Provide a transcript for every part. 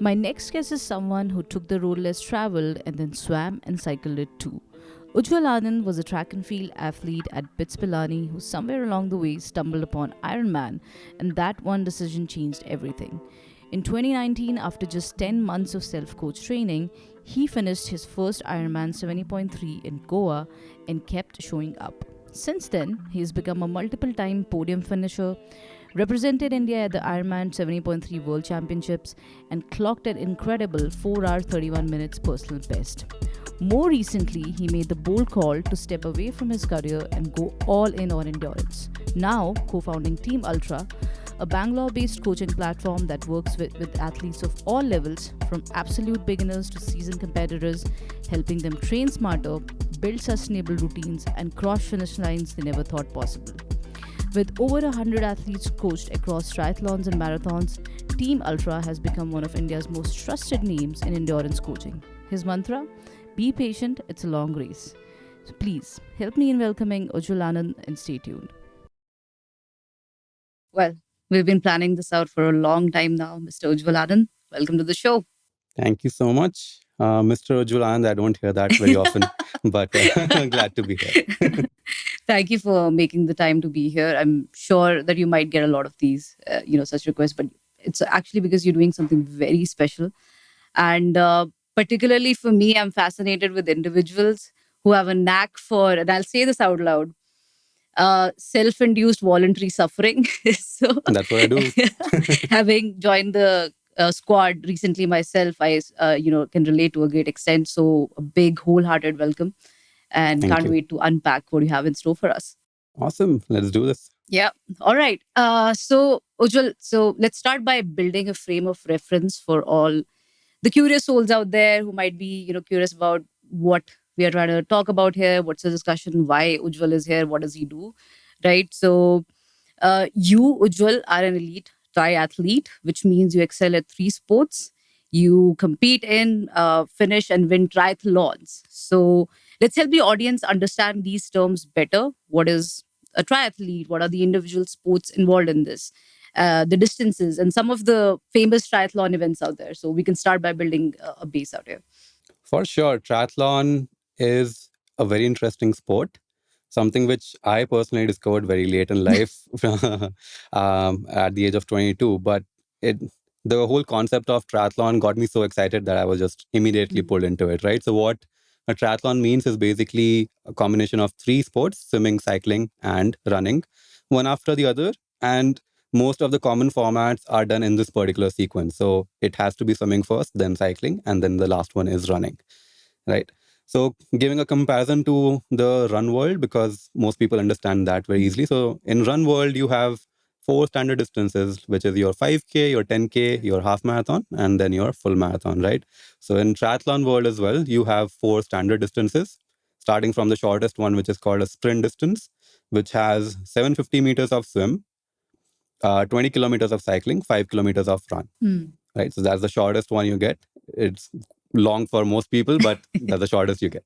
My next guest is someone who took the road less traveled and then swam and cycled it too. Ujjwal Anand was a track and field athlete at BITS Pilani who somewhere along the way stumbled upon Ironman, and that one decision changed everything. In 2019, after just 10 months of self coach training, he finished his first Ironman 70.3 in Goa and kept showing up. Since then, he has become a multiple time podium finisher, represented India at the Ironman 70.3 World Championships, and clocked an incredible 4 hour 31 minutes personal best. More recently, he made the bold call to step away from his career and go all in on endurance. Now, co founding Team Ultra, a Bangalore-based coaching platform that works with athletes of all levels, from absolute beginners to seasoned competitors, helping them train smarter, build sustainable routines, and cross finish lines they never thought possible. With over 100 athletes coached across triathlons and marathons, Team Ultra has become one of India's most trusted names in endurance coaching. His mantra? Be patient, it's a long race. So please help me in welcoming Ujjwal Anand and stay tuned. Well, we've been planning this out for a long time now, Mr. Ujjwal Anand. Welcome to the show. Thank you so much, Mr. Ujjwal Anand. I don't hear that very often, but glad to be here. Thank you for making the time to be here. I'm sure that you might get a lot of these, such requests, but it's actually because you're doing something very special. And particularly for me, I'm fascinated with individuals who have a knack for, and I'll say this out loud, self-induced voluntary suffering. So That's what I do. having joined the squad recently myself, I can relate to a great extent. So a big wholehearted welcome, and Thank can't you. wait to unpack what you have in store for us. Awesome. Let's do this. Yeah. All right. So Ujjwal, so let's start by building a frame of reference for all the curious souls out there who might be, curious about what we are trying to talk about here. What's the discussion? Why Ujjwal is here? What does he do? Right. So, you, Ujjwal, are an elite triathlete, which means you excel at three sports. You compete in, finish, and win triathlons. So, let's help the audience understand these terms better. What is a triathlete? What are the individual sports involved in this? The distances and some of the famous triathlon events out there. So we can start by building a base out here. For sure, triathlon is a very interesting sport, something which I personally discovered very late in life at the age of 22. But it the whole concept of triathlon got me so excited that I was just immediately pulled into it, right? So what a triathlon means is basically a combination of three sports: swimming, cycling, and running, one after the other. And most of the common formats are done in this particular sequence. So it has to be swimming first, then cycling, and then the last one is running, right? So giving a comparison to the run world, because most people understand that very easily. So in run world, you have four standard distances, which is your 5K, your 10K, your half marathon, and then your full marathon, right? So in triathlon world as well, you have four standard distances, starting from the shortest one, which is called a sprint distance, which has 750 meters of swim, 20 kilometers of cycling, 5 kilometers of run. Right. So that's the shortest one you get. It's long for most people, but that's the shortest you get.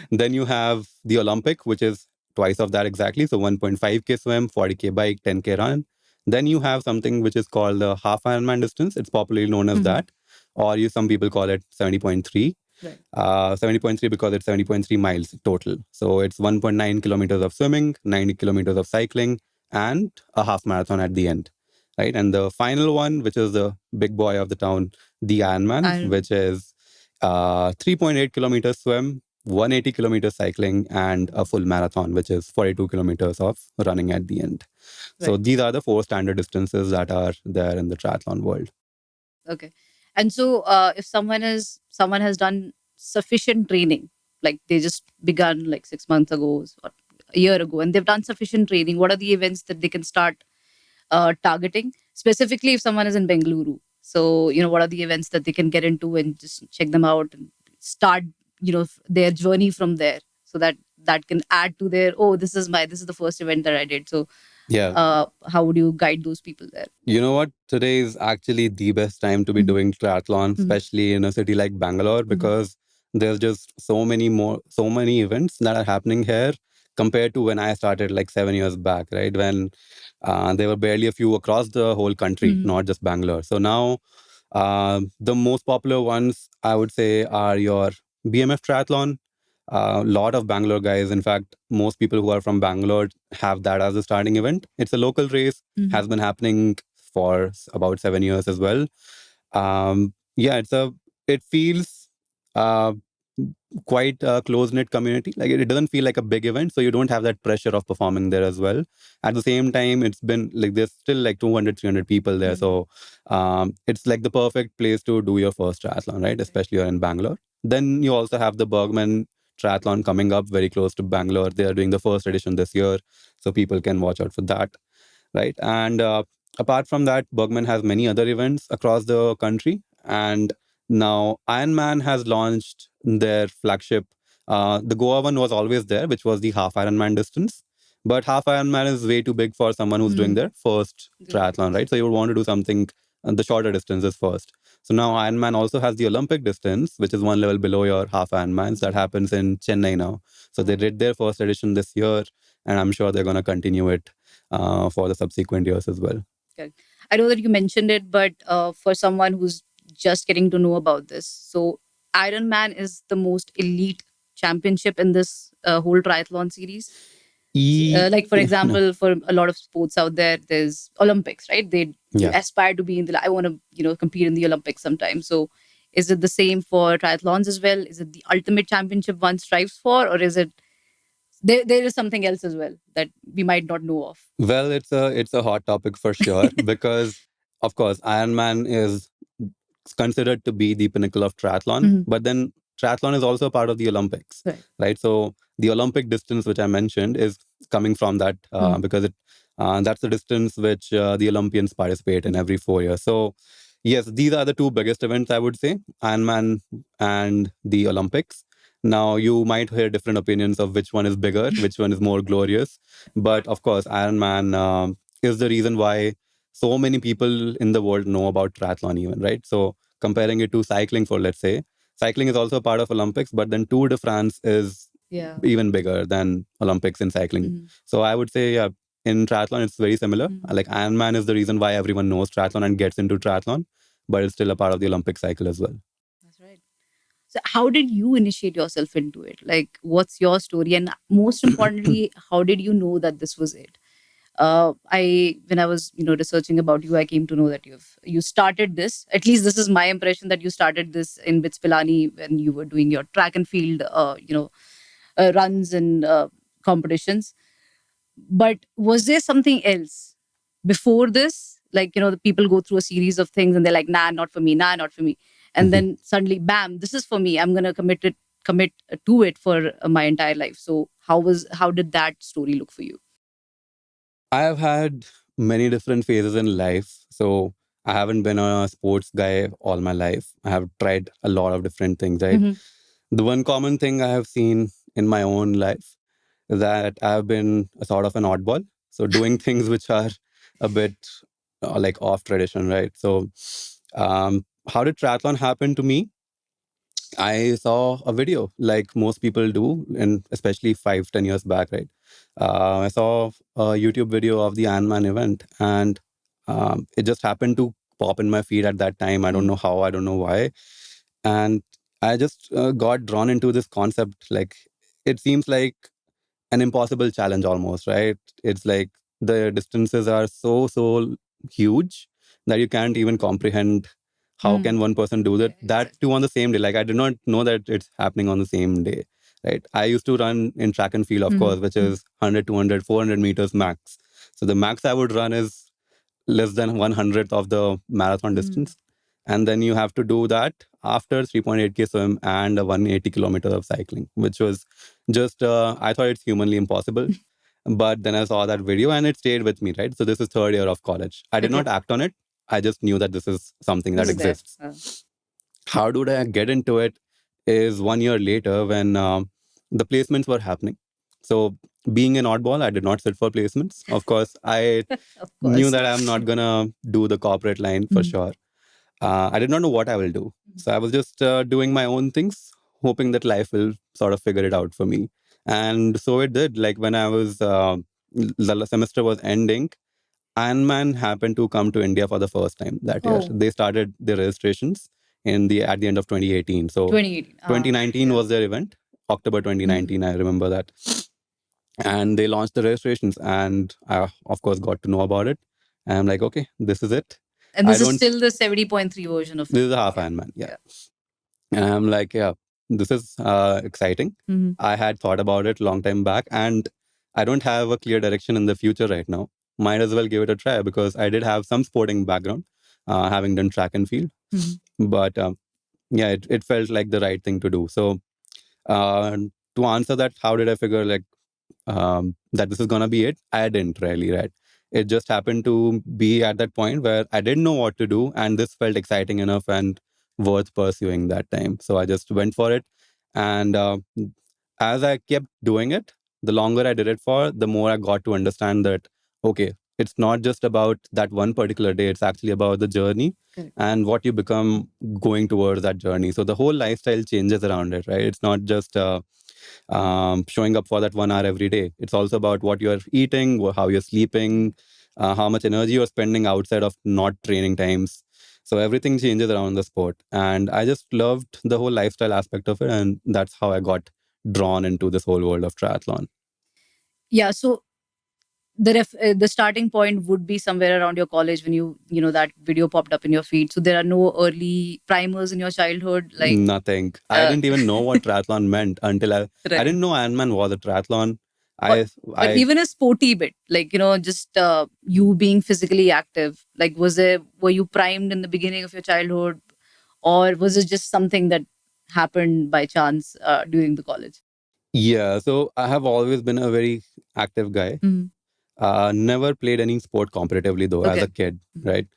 Then you have the Olympic, which is twice of that exactly. So 1.5K swim, 40K bike, 10K run. Then you have something which is called the half Ironman distance. It's popularly known as that. Or some people call it 70.3. Right. 70.3 because it's 70.3 miles total. So it's 1.9 kilometers of swimming, 90 kilometers of cycling, and a half marathon at the end. Right. And the final one, which is the big boy of the town, the Ironman, which is 3.8 kilometers swim, 180 kilometers cycling, and a full marathon, which is 42 kilometers of running at the end. Right. So these are the four standard distances that are there in the triathlon world. Okay. And so if someone has done sufficient training, like they just begun like 6 months ago or a year ago, and they've done sufficient training, what are the events that they can start targeting? Specifically, if someone is in Bengaluru, so what are the events that they can get into and just check them out and start their journey from there, so that can add to their, this is the first event that I did. So yeah, how would you guide those people there? You know what? Today is actually the best time to be doing triathlon, especially in a city like Bangalore, because there's just so many events that are happening here compared to when I started like 7 years back, right? When there were barely a few across the whole country, not just Bangalore. So now The most popular ones, I would say, are your BMF Triathlon. A lot of Bangalore guys, in fact, most people who are from Bangalore have that as a starting event. It's a local race, has been happening for about 7 years as well. Yeah, it feels uh, quite a close knit community. Like it doesn't feel like a big event, so you don't have that pressure of performing there as well. At the same time, it's been like there's still like 200, 300 people there, so it's like the perfect place to do your first triathlon, right? Especially you're in Bangalore. Then you also have the Bergman triathlon coming up very close to Bangalore. They are doing the first edition this year, so people can watch out for that, right? And apart from that, Bergman has many other events across the country. And now Ironman has launched their flagship. The Goa one was always there, which was the half Ironman distance. But half Ironman is way too big for someone who's doing their first triathlon, right? So you would want to do something the shorter distances first. So now Ironman also has the Olympic distance, which is one level below your half Ironmans. That happens in Chennai now. So they did their first edition this year, and I'm sure they're going to continue it for the subsequent years as well. Correct. I know that you mentioned it, but for someone who's just getting to know about this, so Ironman is the most elite championship in this whole triathlon series. Like for example, for a lot of sports out there, there's Olympics, right? They aspire to be in the. I want to compete in the Olympics sometime. So, is it the same for triathlons as well? Is it the ultimate championship one strives for, or is it there is something else as well that we might not know of? Well, it's a hot topic for sure because, of course, Ironman is considered to be the pinnacle of triathlon, but then triathlon is also part of the Olympics, right? So the Olympic distance, which I mentioned, is coming from that because that's the distance which the Olympians participate in every 4 years. So yes, these are the two biggest events, I would say, Ironman and the Olympics. Now, you might hear different opinions of which one is bigger, which one is more glorious. But of course, Ironman is the reason why so many people in the world know about triathlon, even, right? So, comparing it to cycling, for let's say, cycling is also a part of Olympics, but then Tour de France is even bigger than Olympics in cycling. So, I would say, yeah, in triathlon, it's very similar. Like Ironman is the reason why everyone knows triathlon and gets into triathlon, but it's still a part of the Olympic cycle as well. That's right. So, how did you initiate yourself into it? Like, what's your story? And most importantly, how did you know that this was it? When I was researching about you, I came to know that you started this. At least this is my impression, that you started this in BITS Pilani when you were doing your track and field, runs and competitions. But was there something else before this? Like, the people go through a series of things and they're like, nah, not for me, nah, not for me. And then suddenly, bam, this is for me. I'm going to commit to it for my entire life. So how did that story look for you? I have had many different phases in life. So I haven't been a sports guy all my life. I have tried a lot of different things, right? The one common thing I have seen in my own life is that I've been a sort of an oddball. So doing things which are a bit like off tradition, right? So how did triathlon happen to me? I saw a video like most people do, and especially 5, 10 years back, right? I saw a YouTube video of the Ironman event, and it just happened to pop in my feed at that time. I don't know how, I don't know why. And I just got drawn into this concept. Like, it seems like an impossible challenge almost, right? It's like the distances are so huge that you can't even comprehend how can one person do that too on the same day. Like, I did not know that it's happening on the same day, right? I used to run in track and field, of course, which is 100, 200, 400 meters max. So the max I would run is less than 1/100th of the marathon distance. And then you have to do that after 3.8K swim and a 180 kilometers of cycling, which was just, I thought it's humanly impossible. But then I saw that video and it stayed with me, right? So this is third year of college. I did not act on it. I just knew that this is something that exists. How did I get into it is 1 year later when the placements were happening. So being an oddball, I did not sit for placements. Of course, I knew that I'm not going to do the corporate line for sure. I did not know what I will do. So I was just doing my own things, hoping that life will sort of figure it out for me. And so it did. Like when I was, the semester was ending, Ironman happened to come to India for the first time that year. Oh. They started their registrations at the end of 2018. So 2018. 2019 yeah. was their event, October 2019. I remember that. And they launched the registrations, and I, of course, got to know about it. And I'm like, okay, this is it. And I this is don't. still the 70.3 version of This it. is a half Yeah. Ironman, yeah. Yeah. And I'm like, yeah, this is exciting. Mhm. I had thought about it long time back, and I don't have a clear direction in the future right now. Might as well give it a try because I did have some sporting background, having done track and field. Mhm. But yeah, it felt like the right thing to do. So uh, to answer that, how did I figure like that this is gonna be it? I didn't really, right? It just happened to be at that point where I didn't know what to do, and this felt exciting enough and worth pursuing that time. So I just went for it, and as I kept doing it, the longer I did it for, the more I got to understand that okay, it's not just about that one particular day; it's actually about the journey Correct. and what you become going towards that journey. So the whole lifestyle changes around it, right? It's not just showing up for that 1 hour every day. It's also about what you're eating, how you're sleeping, how much energy you're spending outside of not training times. So everything changes around the sport. And I just loved the whole lifestyle aspect of it. And that's how I got drawn into this whole world of triathlon. Yeah. So the starting point would be somewhere around your college when that video popped up in your feed. So there are no early primers in your childhood, like Nothing. I didn't even know what triathlon meant until I right. didn't know Ironman was a triathlon. Or I even a sporty bit, like just you being physically active. Like, were you primed in the beginning of your childhood, or was it just something that happened by chance during the college? yeah. So I have always been a very active guy. Mhm. Never played any sport competitively though as Okay. a kid, right?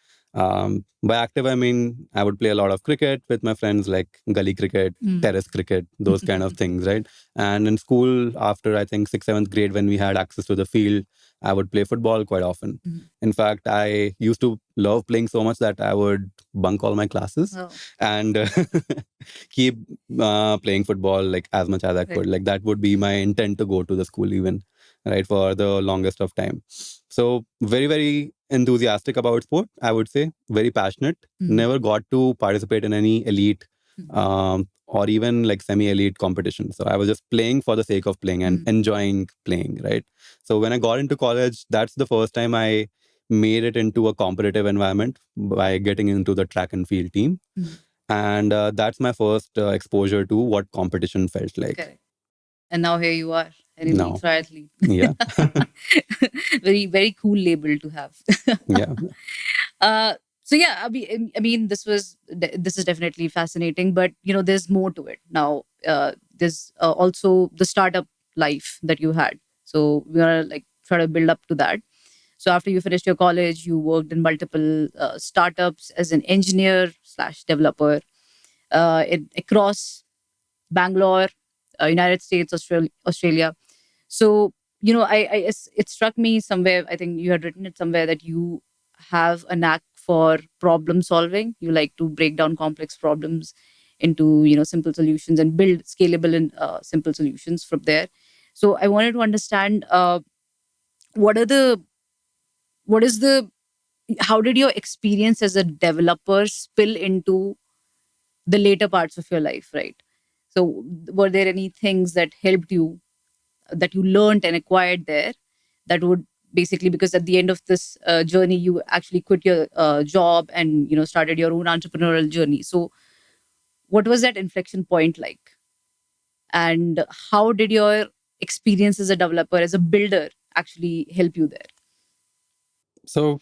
By active, I mean I would play a lot of cricket with my friends, like gully cricket, terrace cricket, those kind of things, right? And in school, after I think sixth, seventh grade, when we had access to the field, I would play football quite often. Mhm. In fact, I used to love playing so much that I would bunk all my classes Oh. and keep playing football like as much as I could. Right. Like that would be my intent to go to the school even, right, for the longest of time. So very, very enthusiastic about sport, I would say. Very passionate. Never got to participate in any elite or even like semi-elite competition. So I was just playing for the sake of playing and enjoying playing, right? So when I got into college, that's the first time I made it into a competitive environment by getting into the track and field team. And that's my first exposure to what competition felt like. Correct. And now here you are, an elite No. triathlete. Yeah. Very, very cool label to have. Yeah. So yeah, I mean, this is definitely fascinating, but there's more to it. Now, there's also the startup life that you had. So we are like try to build up to that. So after you finished your college, you worked in multiple startups as an engineer slash developer across Bangalore, United States, Australia. So, it struck me somewhere, I think you had written it somewhere, that you have a knack for problem solving. You like to break down complex problems into, simple solutions and build scalable and simple solutions from there. So I wanted to understand what are the, what is the, how did your experience as a developer spill into the later parts of your life, right? So were there any things that helped you, that you learned and acquired there, that would basically, because at the end of this journey you actually quit your job and started your own entrepreneurial journey. So what was that inflection point like, and how did your experience as a developer, as a builder, actually help you there? So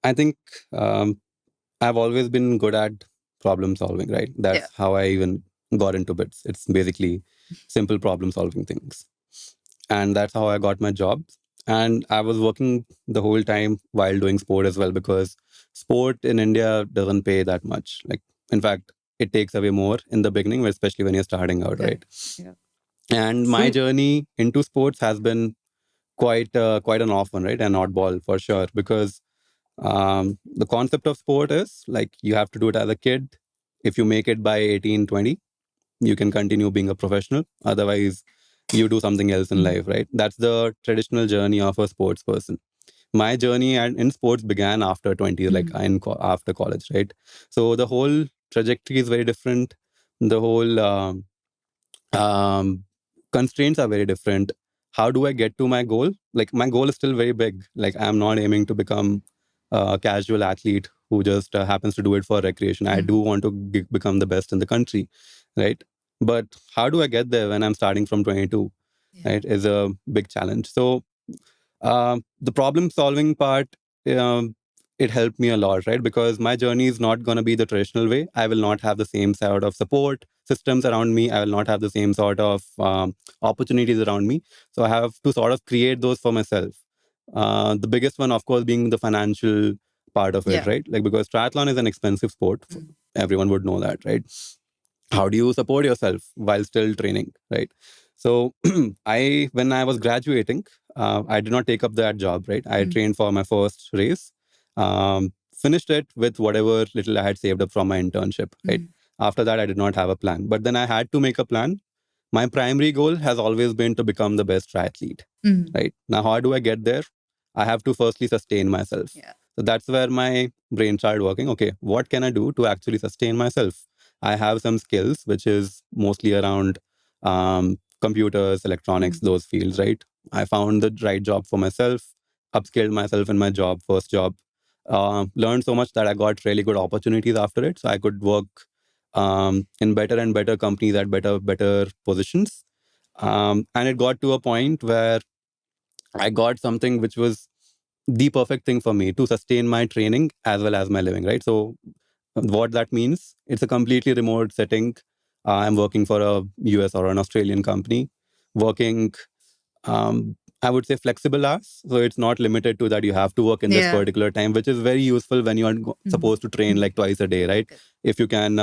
I think I've always been good at problem solving, right? That's how I even got into BITS. It's basically simple problem solving things. And that's how I got my job. And I was working the whole time while doing sport as well, because sport in India doesn't pay that much. Like, in fact, it takes away more in the beginning, especially when you're starting out, right? Yeah. And my journey into sports has been quite an off one, right? An oddball for sure, because the concept of sport is like you have to do it as a kid. If you make it by 18, 20, you can continue being a professional. Otherwise, you do something else in life, right? That's the traditional journey of a sports person. my journey in sports began after 20, like after college, right? So the whole trajectory is very different. The whole um, constraints are very different. How do I get to my goal? Like my goal is still very big. Like I'm not aiming to become a casual athlete who just happens to do it for recreation. I do want to become the best in the country, right? But how do I get there when I'm starting from 22? Right, is a big challenge. So the problem solving part, um, it helped me a lot, right? Because my journey is not going to be the traditional way. I will not have the same sort of support systems around me. I will not have the same sort of opportunities around me. So I have to sort of create those for myself. The biggest one, of course, being the financial part of it, right? Like, because triathlon is an expensive sport. Everyone would know that, right? How do you support yourself while still training, right? So when I was graduating, I did not take up that job, right? I trained for my first race, finished it with whatever little I had saved up from my internship, right? After that, I did not have a plan, but then I had to make a plan. My primary goal has always been to become the best triathlete, right? Now, how do I get there? I have to firstly sustain myself. So that's where my brain started working. Okay, what can I do to actually sustain myself? I have some skills, which is mostly around computers, electronics, those fields, right? I found the right job for myself, upskilled myself in my job, first job, learned so much that I got really good opportunities after it. So I could work in better and better companies at better positions. And it got to a point where I got something which was the perfect thing for me to sustain my training as well as my living, right? So what that means, it's a completely remote setting. I'm working for a US or an Australian company, working, I would say, flexible hours. So it's not limited to that you have to work in this particular time, which is very useful when you are supposed to train like twice a day, right? If you can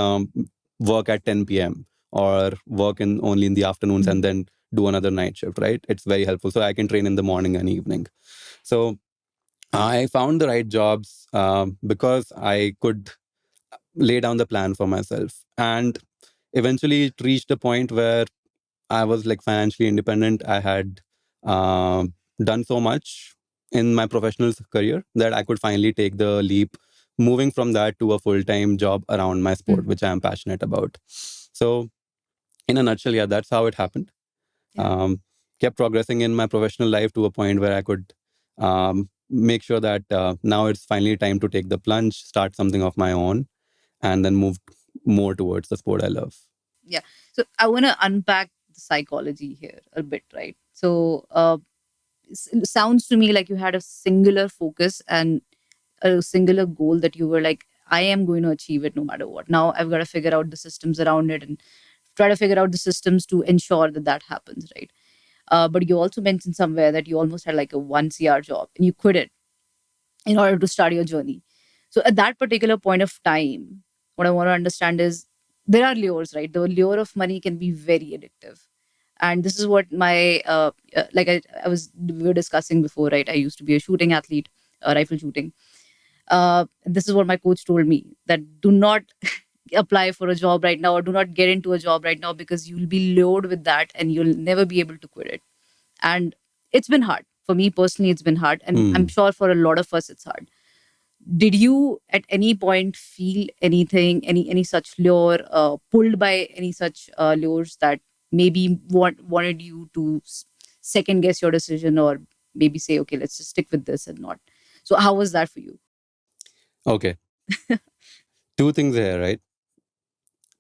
work at 10 p.m. or work only in the afternoons and then do another night shift, right? It's very helpful. So I can train in the morning and evening. So I found the right jobs because I could lay down the plan for myself. And eventually it reached a point where I was like financially independent. I had done so much in my professional career that I could finally take the leap, moving from that to a full-time job around my sport, which I'm passionate about. So in a nutshell, yeah, that's how it happened. Kept progressing in my professional life to a point where I could make sure that now it's finally time to take the plunge, start something of my own, and then move more towards the sport I love. Yeah. So I want to unpack the psychology here a bit, right? So it sounds to me like you had a singular focus and a singular goal that you were like, I am going to achieve it no matter what. Now I've got to figure out the systems around it and try to figure out the systems to ensure that that happens, right? But you also mentioned somewhere that you almost had like a 1 CR job and you quit it in order to start your journey. So at that particular point of time, what I want to understand is there are lures, right? The lure of money can be very addictive. And this is what my, like we were discussing before, right? I used to be a shooting athlete, rifle shooting. This is what my coach told me that do not apply for a job right now or do not get into a job right now because you'll be lured with that and you'll never be able to quit it. And it's been hard. For me personally, it's been hard. And I'm sure for a lot of us, it's hard. Did you at any point feel anything, any such lure, pulled by any such lures that maybe wanted you to second guess your decision or maybe say, okay, let's just stick with this and not? So how was that for you? Okay. Two things here, right?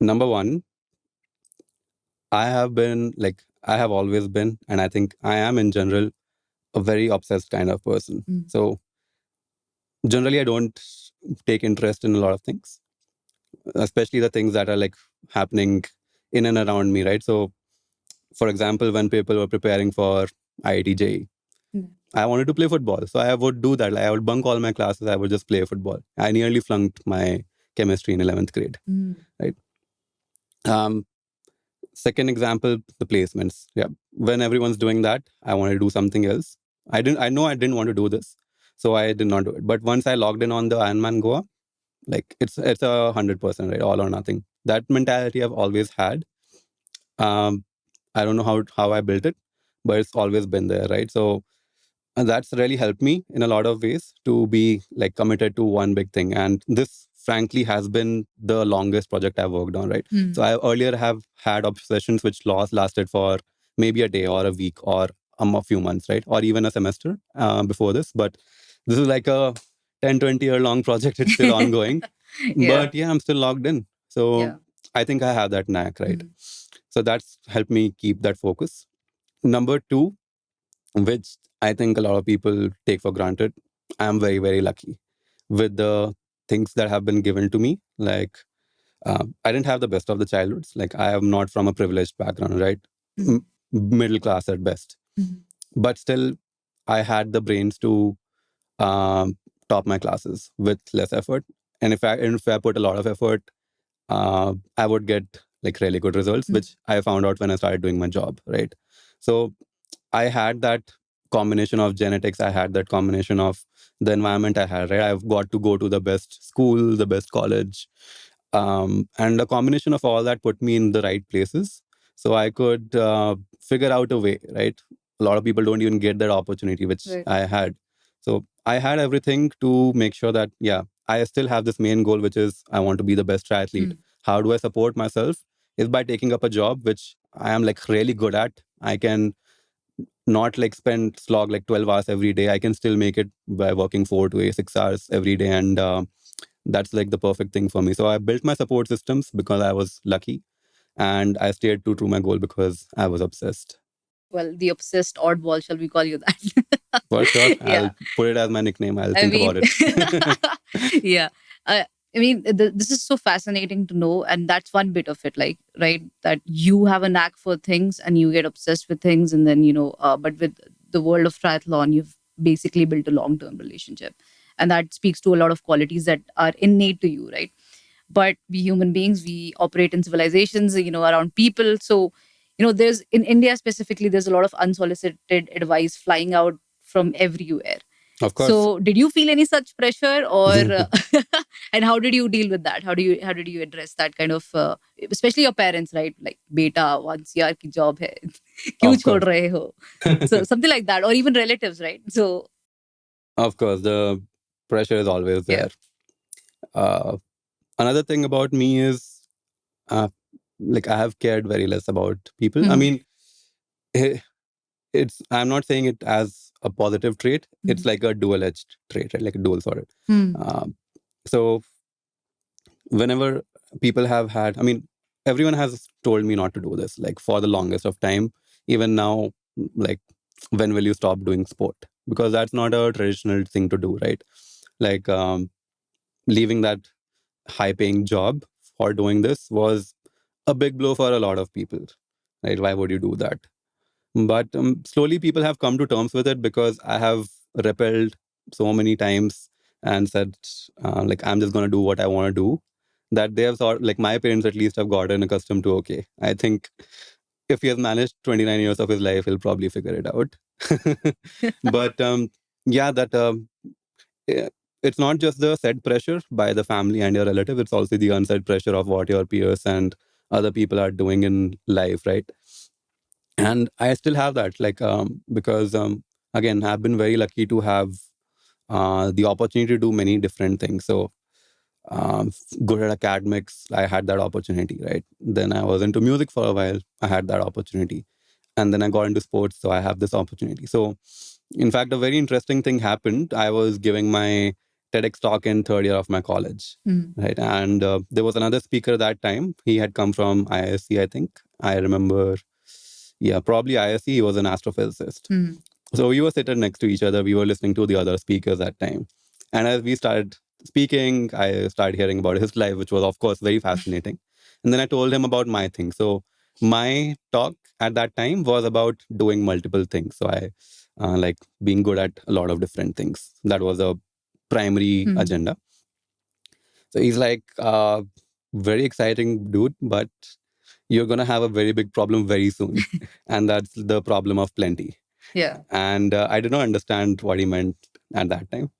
Number one, I have always been, and I think I am in general, a very obsessed kind of person. So generally, I don't take interest in a lot of things, especially the things that are like happening in and around me, right? So, for example, when people were preparing for IIT, I wanted to play football. So I would do that. Like, I would bunk all my classes. I would just play football. I nearly flunked my chemistry in 11th grade, right? Second example, the placements. Yeah. When everyone's doing that, I want to do something else. I know I didn't want to do this. So I did not do it. But once I logged in on the Ironman Goa, like it's 100%, right? All or nothing. That mentality I've always had. I don't know how I built it, but it's always been there, right? So And that's really helped me in a lot of ways to be like committed to one big thing. And this frankly has been the longest project I've worked on, right? So I earlier have had obsessions which lasted for maybe a day or a week or a few months, right? Or even a semester before this. But this is like a 10-20 year long project. It's still ongoing. Yeah. But yeah, I'm still logged in. So Yeah. I think I have that knack, right? So that's helped me keep that focus. Number two, which I think a lot of people take for granted, I'm very, very lucky with the things that have been given to me. Like, I didn't have the best of the childhoods. Like, I am not from a privileged background, right? Middle class at best. But still, I had the brains to top my classes with less effort. And if I put a lot of effort, I would get like really good results, which I found out when I started doing my job, right? So I had that combination of genetics. I had that combination of the environment I had, right? I've got to go to the best school, the best college. And the combination of all that put me in the right places. So I could figure out a way, right? A lot of people don't even get that opportunity, which I had. So I had everything to make sure that, yeah, I still have this main goal, which is I want to be the best triathlete. How do I support myself? Is by taking up a job, which I am like really good at. I can not like slog like 12 hours every day. I can still make it by working 4 to 6 hours every day. And that's like the perfect thing for me. So I built my support systems because I was lucky, and I stayed true to my goal because I was obsessed. Well, the obsessed oddball, shall we call you that? For sure. Yeah. I'll put it as my nickname. I'll I think mean, about it. yeah. I mean, this is so fascinating to know, and that's one bit of it. Like, right, that you have a knack for things and you get obsessed with things, and then but with the world of triathlon, you've basically built a long-term relationship, and that speaks to a lot of qualities that are innate to you, right? But we human beings, we operate in civilizations, around people. So, there's in India specifically, there's a lot of unsolicited advice flying out from everywhere. Of course. So, did you feel any such pressure, or and how did you deal with that? How did you address that kind of, especially your parents, right? Like, beta, once yaar ki job hai, kyun chhod rahe ho? So something like that, or even relatives, right? So, of course, the pressure is always yeah. there. Another thing about me is, like, I have cared very less about people. I mean, I'm not saying it as a positive trait. It's like a dual-edged trait, right? Like a dual sword. So whenever people have had, I mean, everyone has told me not to do this, like for the longest of time. Even now, like, when will you stop doing sport? Because that's not a traditional thing to do, right? Like, leaving that high-paying job for doing this was a big blow for a lot of people, right? Why would you do that? But slowly people have come to terms with it because I have repelled so many times and said, like, I'm just going to do what I want to do, that they have thought, like, my parents at least have gotten accustomed to, okay, I think if he has managed 29 years of his life, he'll probably figure it out. But yeah, that eh, it's not just the said pressure by the family and your relative, it's also the unsaid pressure of what your peers and other people are doing in life, right? And I still have that, like, because again, I've been very lucky to have the opportunity to do many different things. So good at academics, I had that opportunity, right? Then I was into music for a while, I had that opportunity, and then I got into sports, so I have this opportunity. So in fact, a very interesting thing happened. I was giving my TEDx talk in third year of my college, right? And there was another speaker that time. He had come from ISC, I think. I remember, yeah, probably ISC. He was an astrophysicist. So we were sitting next to each other. We were listening to the other speakers that time. And as we started speaking, I started hearing about his life, which was, of course, very fascinating. And then I told him about my thing. So my talk at that time was about doing multiple things. So I like being good at a lot of different things. That was a primary agenda. So he's like, very exciting, dude, but you're going to have a very big problem very soon. And that's the problem of plenty. Yeah. And I did not understand what he meant at that time.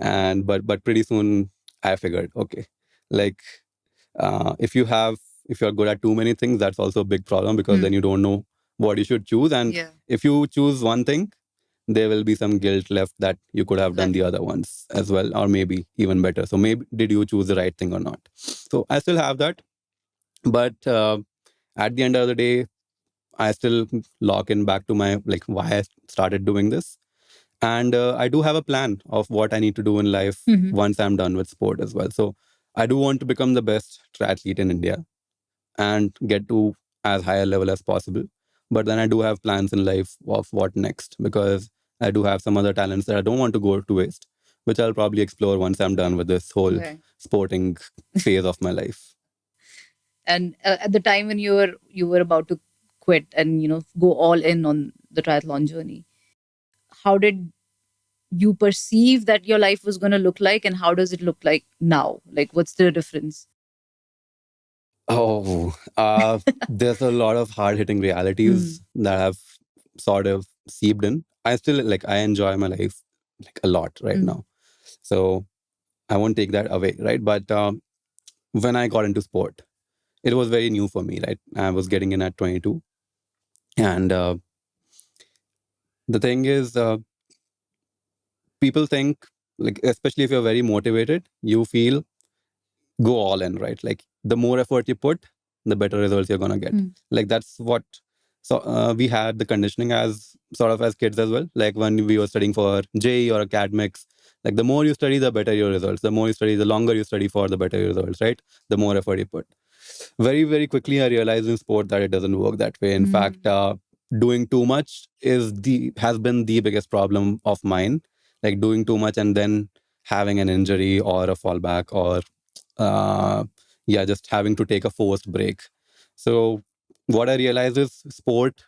And but pretty soon I figured, okay, like, if you're good at too many things, that's also a big problem, because then you don't know what you should choose. And if you choose one thing, there will be some guilt left that you could have done the other ones as well, or maybe even better. So maybe did you choose the right thing or not? So I still have that, but at the end of the day, I still lock in back to my like why I started doing this. And I do have a plan of what I need to do in life once I'm done with sport as well. So I do want to become the best triathlete in India and get to as high a level as possible. But then I do have plans in life of what next, because I do have some other talents that I don't want to go to waste, which I'll probably explore once I'm done with this whole sporting phase of my life. And at the time when you were about to quit and go all in on the triathlon journey, how did you perceive that your life was going to look like, and how does it look like now? Like, what's the difference? Oh, there's a lot of hard hitting realities that have sort of seeped in. I still like, I enjoy my life like a lot right now. So I won't take that away, right? But when I got into sport, it was very new for me, right? I was getting in at 22. And the thing is, people think, like, especially if you're very motivated, you feel go all in, right? Like the more effort you put, the better results you're gonna get. Like that's what. So we had the conditioning as sort of as kids as well. Like when we were studying for JEE or academics, like the more you study, the better your results. The more you study, the longer you study for, the better your results, right? The more effort you put. Very, very quickly, I realized in sport that it doesn't work that way. In fact, doing too much has been the biggest problem of mine. Like doing too much and then having an injury or a fallback, or just having to take a forced break. So what I realized is sport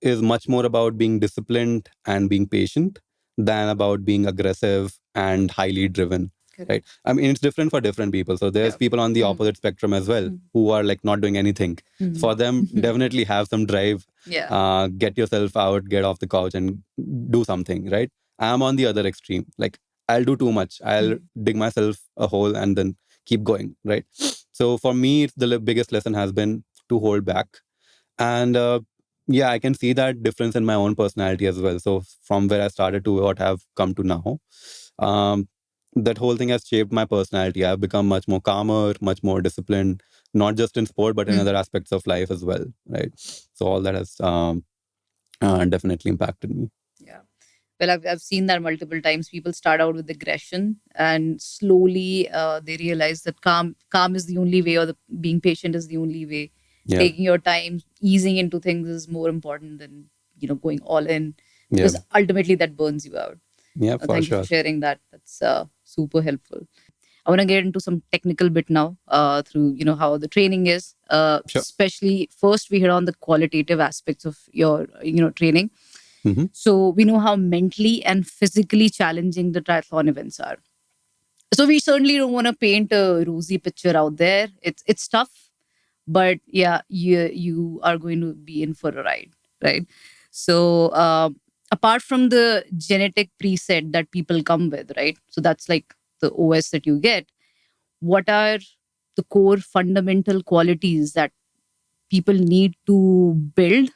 is much more about being disciplined and being patient than about being aggressive and highly driven. Correct. Right? I mean, it's different for different people. So there's people on the opposite spectrum as well who are like not doing anything. For them, definitely have some drive. Get yourself out, get off the couch, and do something. Right? I'm on the other extreme. Like I'll do too much. I'll dig myself a hole and then keep going. Right? So for me, the biggest lesson has been to hold back. And I can see that difference in my own personality as well. So from where I started to what I've come to now, that whole thing has shaped my personality. I've become much more calmer, much more disciplined, not just in sport, but in other aspects of life as well. Right. So all that has definitely impacted me. Yeah. Well, I've seen that multiple times. People start out with aggression, and slowly they realize that calm is the only way, or being patient is the only way. Yeah. Taking your time, easing into things is more important than going all in, because ultimately that burns you out. Yeah, for thank sure. you for sharing that. That's super helpful. I want to get into some technical bit now through how the training is. Sure. Especially first we hit on the qualitative aspects of your training. So we know how mentally and physically challenging the triathlon events are. So we certainly don't want to paint a rosy picture out there. It's tough, but yeah, you are going to be in for a ride, right? So apart from the genetic preset that people come with, right? So that's like the OS that you get. What are the core fundamental qualities that people need to build,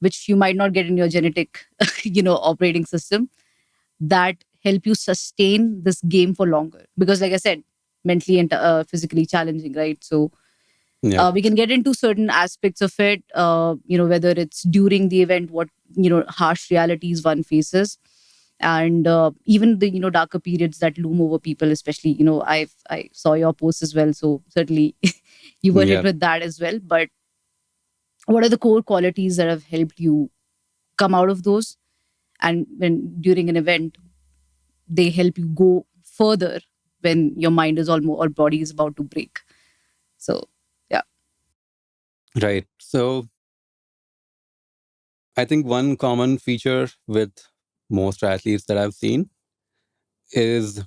which you might not get in your genetic, operating system, that help you sustain this game for longer? Because, like I said, mentally and physically challenging, right? So we can get into certain aspects of it, whether it's during the event, what harsh realities one faces, and even the darker periods that loom over people. Especially, I saw your posts as well, so certainly you were hit with that as well. But what are the core qualities that have helped you come out of those, and when during an event they help you go further when your mind is almost or body is about to break? So yeah. Right. So I think one common feature with most athletes that I've seen is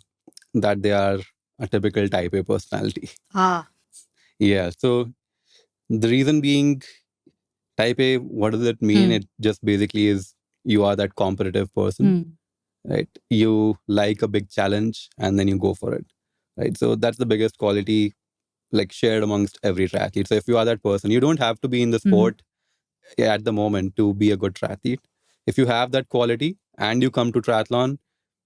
that they are a typical type A personality. Yeah. So the reason being, type A, what does it mean? It just basically is you are that competitive person, right? You like a big challenge and then you go for it, right? So that's the biggest quality like shared amongst every triathlete. So if you are that person, you don't have to be in the sport at the moment to be a good triathlete. If you have that quality and you come to triathlon,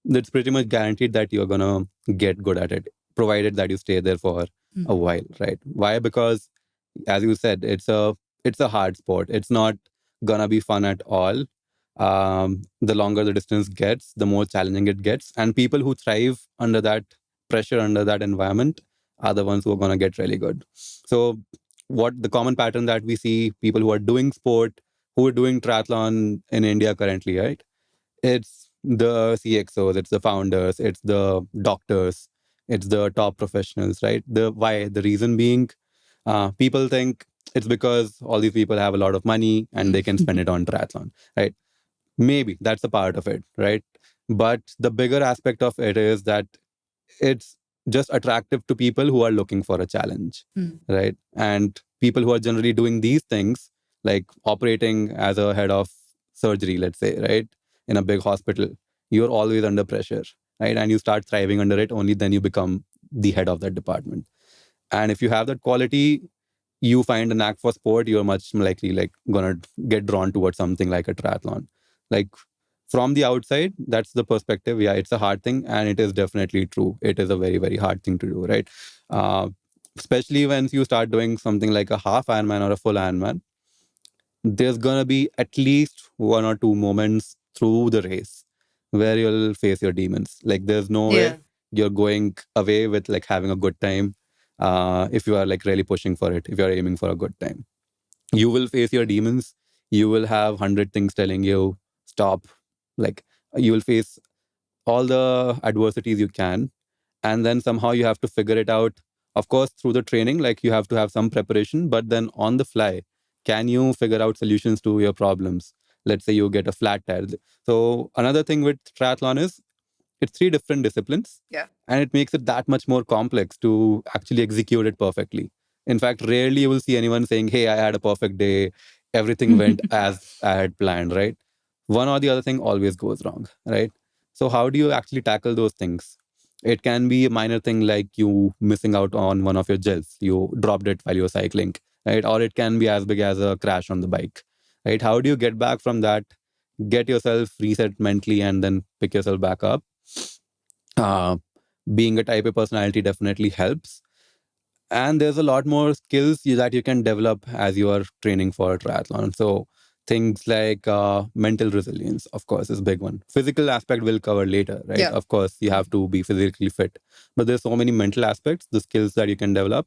it's pretty much guaranteed that you're gonna get good at it, provided that you stay there for a while, right? Why? Because as you said, it's a hard sport. It's not gonna be fun at all. The longer the distance gets, the more challenging it gets, and people who thrive under that pressure, under that environment, are the ones who are gonna get really good. So, what the common pattern that we see, people who are doing sport, who are doing triathlon in India currently, right? It's the CXOs, it's the founders, it's the doctors, it's the top professionals, right? The reason being, people think it's because all these people have a lot of money and they can spend it on triathlon, right? Maybe that's a part of it, right? But the bigger aspect of it is that it's just attractive to people who are looking for a challenge, right? And people who are generally doing these things, like operating as a head of surgery, let's say, right, in a big hospital, you're always under pressure, right? And you start thriving under it, only then you become the head of that department. And if you have that quality, you find a knack for sport, you're much likely like gonna get drawn towards something like a triathlon. Like from the outside, that's the perspective. Yeah, it's a hard thing, and it is definitely true. It is a very, very hard thing to do, right? Uh, Especially once you start doing something like a half Ironman or a full Ironman, there's gonna be at least one or two moments through the race where you'll face your demons. Like there's no way you're going away with like having a good time. If you are like really pushing for it, if you're aiming for a good time, you will face your demons. You will have 100 things telling you stop. Like you will face all the adversities you can, and then somehow you have to figure it out, of course through the training. Like you have to have some preparation, but then on the fly, can you figure out solutions to your problems? Let's say you get a flat tire. So another thing with triathlon is it's three different disciplines. Yeah. And it makes it that much more complex to actually execute it perfectly. In fact, rarely you will see anyone saying, hey, I had a perfect day, everything went as I had planned, right? One or the other thing always goes wrong, right? So how do you actually tackle those things? It can be a minor thing like you missing out on one of your gels, you dropped it while you're cycling, right? Or it can be as big as a crash on the bike, right? How do you get back from that, get yourself reset mentally, and then pick yourself back up? uh, Being a type A personality definitely helps. And there's a lot more skills that you can develop as you are training for a triathlon. So things like mental resilience, of course, is a big one. Physical aspect we'll cover later, right? Yeah. Of course, you have to be physically fit, but there's so many mental aspects, the skills that you can develop.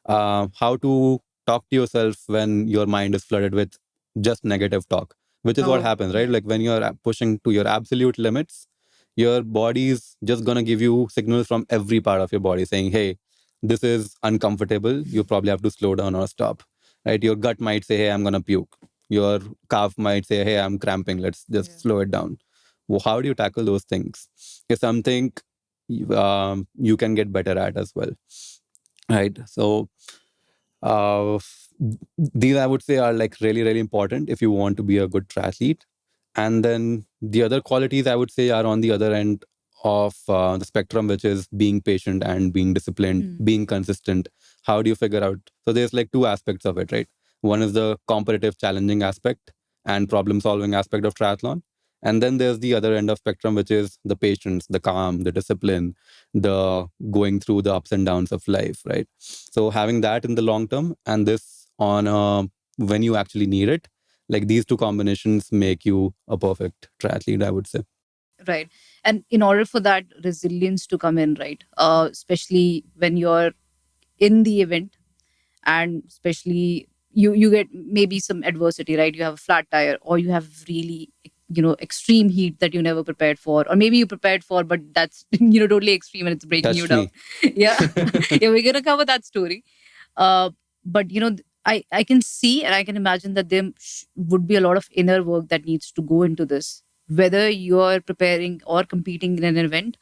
How to talk to yourself when your mind is flooded with just negative talk, which is what happens, right? Like when you're pushing to your absolute limits, your body is just going to give you signals from every part of your body saying, hey, this is uncomfortable. You probably have to slow down or stop, right? Your gut might say, hey, I'm going to puke. Your calf might say, hey, I'm cramping. Let's just slow it down. Well, how do you tackle those things? Is something you can get better at as well, right? So uh, these I would say are like really, really important if you want to be a good triathlete. And then the other qualities I would say are on the other end of the spectrum, which is being patient and being disciplined, being consistent. How do you figure out? So there's like two aspects of it, right? One is the competitive, challenging aspect and problem solving aspect of triathlon. And then there's the other end of spectrum, which is the patience, the calm, the discipline, the going through the ups and downs of life, right? So having that in the long term and this on when you actually need it, like these two combinations make you a perfect triathlete, I would say. Right. And in order for that resilience to come in, right, especially when you're in the event, and especially you get maybe some adversity, right? You have a flat tire, or you have really, extreme heat that you never prepared for, or maybe you prepared for, but that's totally extreme and it's breaking you Touch down. me. Yeah. Yeah, we're gonna cover that story. But I can see and I can imagine that there would be a lot of inner work that needs to go into this, whether you're preparing or competing in an event,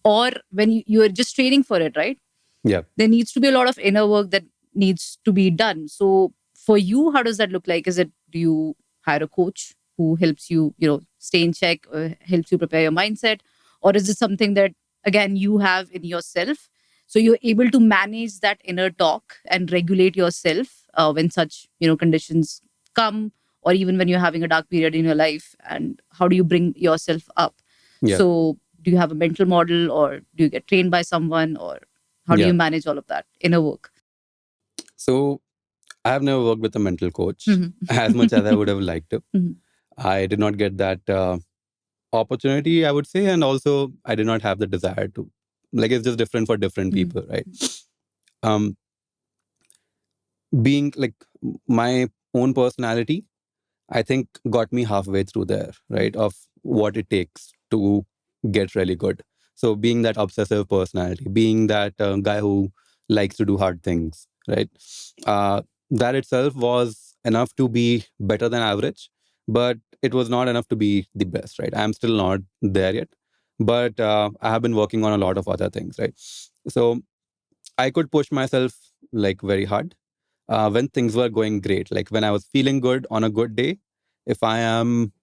or when you're just training for it, right? Yeah. There needs to be a lot of inner work that needs to be done. So for you, how does that look like? Is it, do you hire a coach who helps you, stay in check, helps you prepare your mindset? Or is it something that, again, you have in yourself? So you're able to manage that inner talk and regulate yourself when such, conditions come, or even when you're having a dark period in your life, and how do you bring yourself up? Yeah. So do you have a mental model, or do you get trained by someone, or how do Yeah. you manage all of that inner work? So I have never worked with a mental coach Mhm. as much as I would have liked to. Mhm. I did not get that opportunity, I would say, and also I did not have the desire to. Like, it's just different for different Mhm. people, right? Um, being like my own personality, I think got me halfway through there, right? Of what it takes to get really good. So being that obsessive personality, being that guy who likes to do hard things, right? Uh, that itself was enough to be better than average, but it was not enough to be the best, right? I'm still not there yet, but I have been working on a lot of other things, right? So I could push myself like very hard when things were going great, like when I was feeling good on a good day. If I am,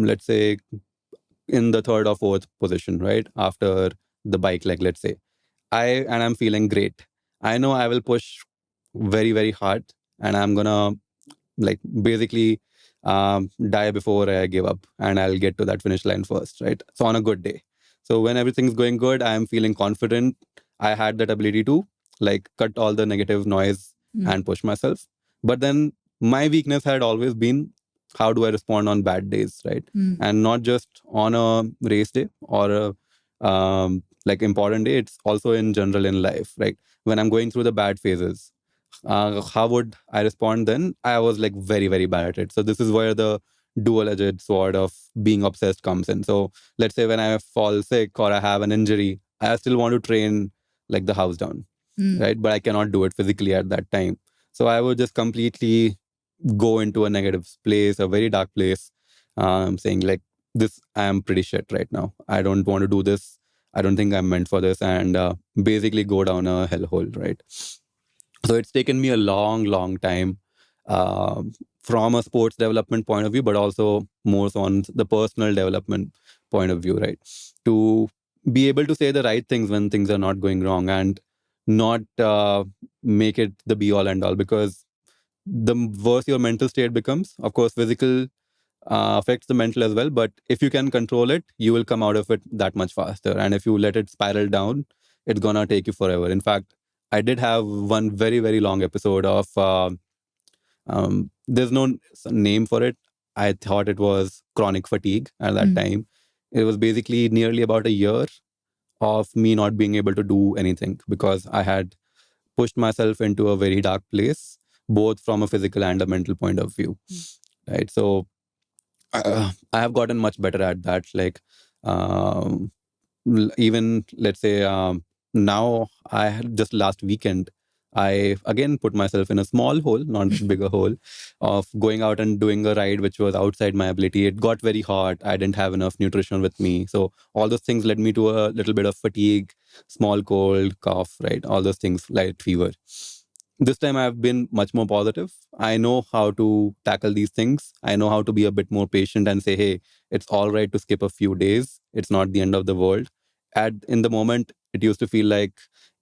let's say, in the third or fourth position, right after the bike leg, let's say, I'm feeling great, I know I will push very very hard, and I'm gonna like basically die before I give up, and I'll get to that finish line first, right? So on a good day. So when everything's going good, I am feeling confident. I had that ability to like cut all the negative noise Mm. and push myself. But then my weakness had always been how do I respond on bad days, right? Mm. And not just on a race day or a like important day. It's also in general in life, right? When I'm going through the bad phases, how would I respond then? I was like very, very bad at it. So this is where the dual-edged sword of being obsessed comes in. So let's say when I fall sick or I have an injury, I still want to train like the house down, Mm. right? But I cannot do it physically at that time. So I would just completely go into a negative place, a very dark place, saying like, this, I am pretty shit right now. I don't want to do this. I don't think I'm meant for this. And basically go down a hellhole, right? So it's taken me a long, long time from a sports development point of view, but also more so on the personal development point of view, right? To be able to say the right things when things are not going wrong and not make it the be all and all, because the worse your mental state becomes, of course, physical affects the mental as well. But if you can control it, you will come out of it that much faster. And if you let it spiral down, it's gonna take you forever. In fact, I did have one very very long episode of there's no name for it. I thought it was chronic fatigue at that Mm. time. It was basically nearly about a year of me not being able to do anything because I had pushed myself into a very dark place, both from a physical and a mental point of view. Mm. Right. So I have gotten much better at that. Like, um, even let's say now, I had just last weekend, I again put myself in a small hole, not that big a hole, of going out and doing a ride which was outside my ability. It got very hot. I didn't have enough nutrition with me. So all those things led me to a little bit of fatigue, small cold, cough, right? All those things, light fever. This time I've been much more positive. I know how to tackle these things. I know how to be a bit more patient and say, hey, it's all right to skip a few days. It's not the end of the world. At in the moment, it used to feel like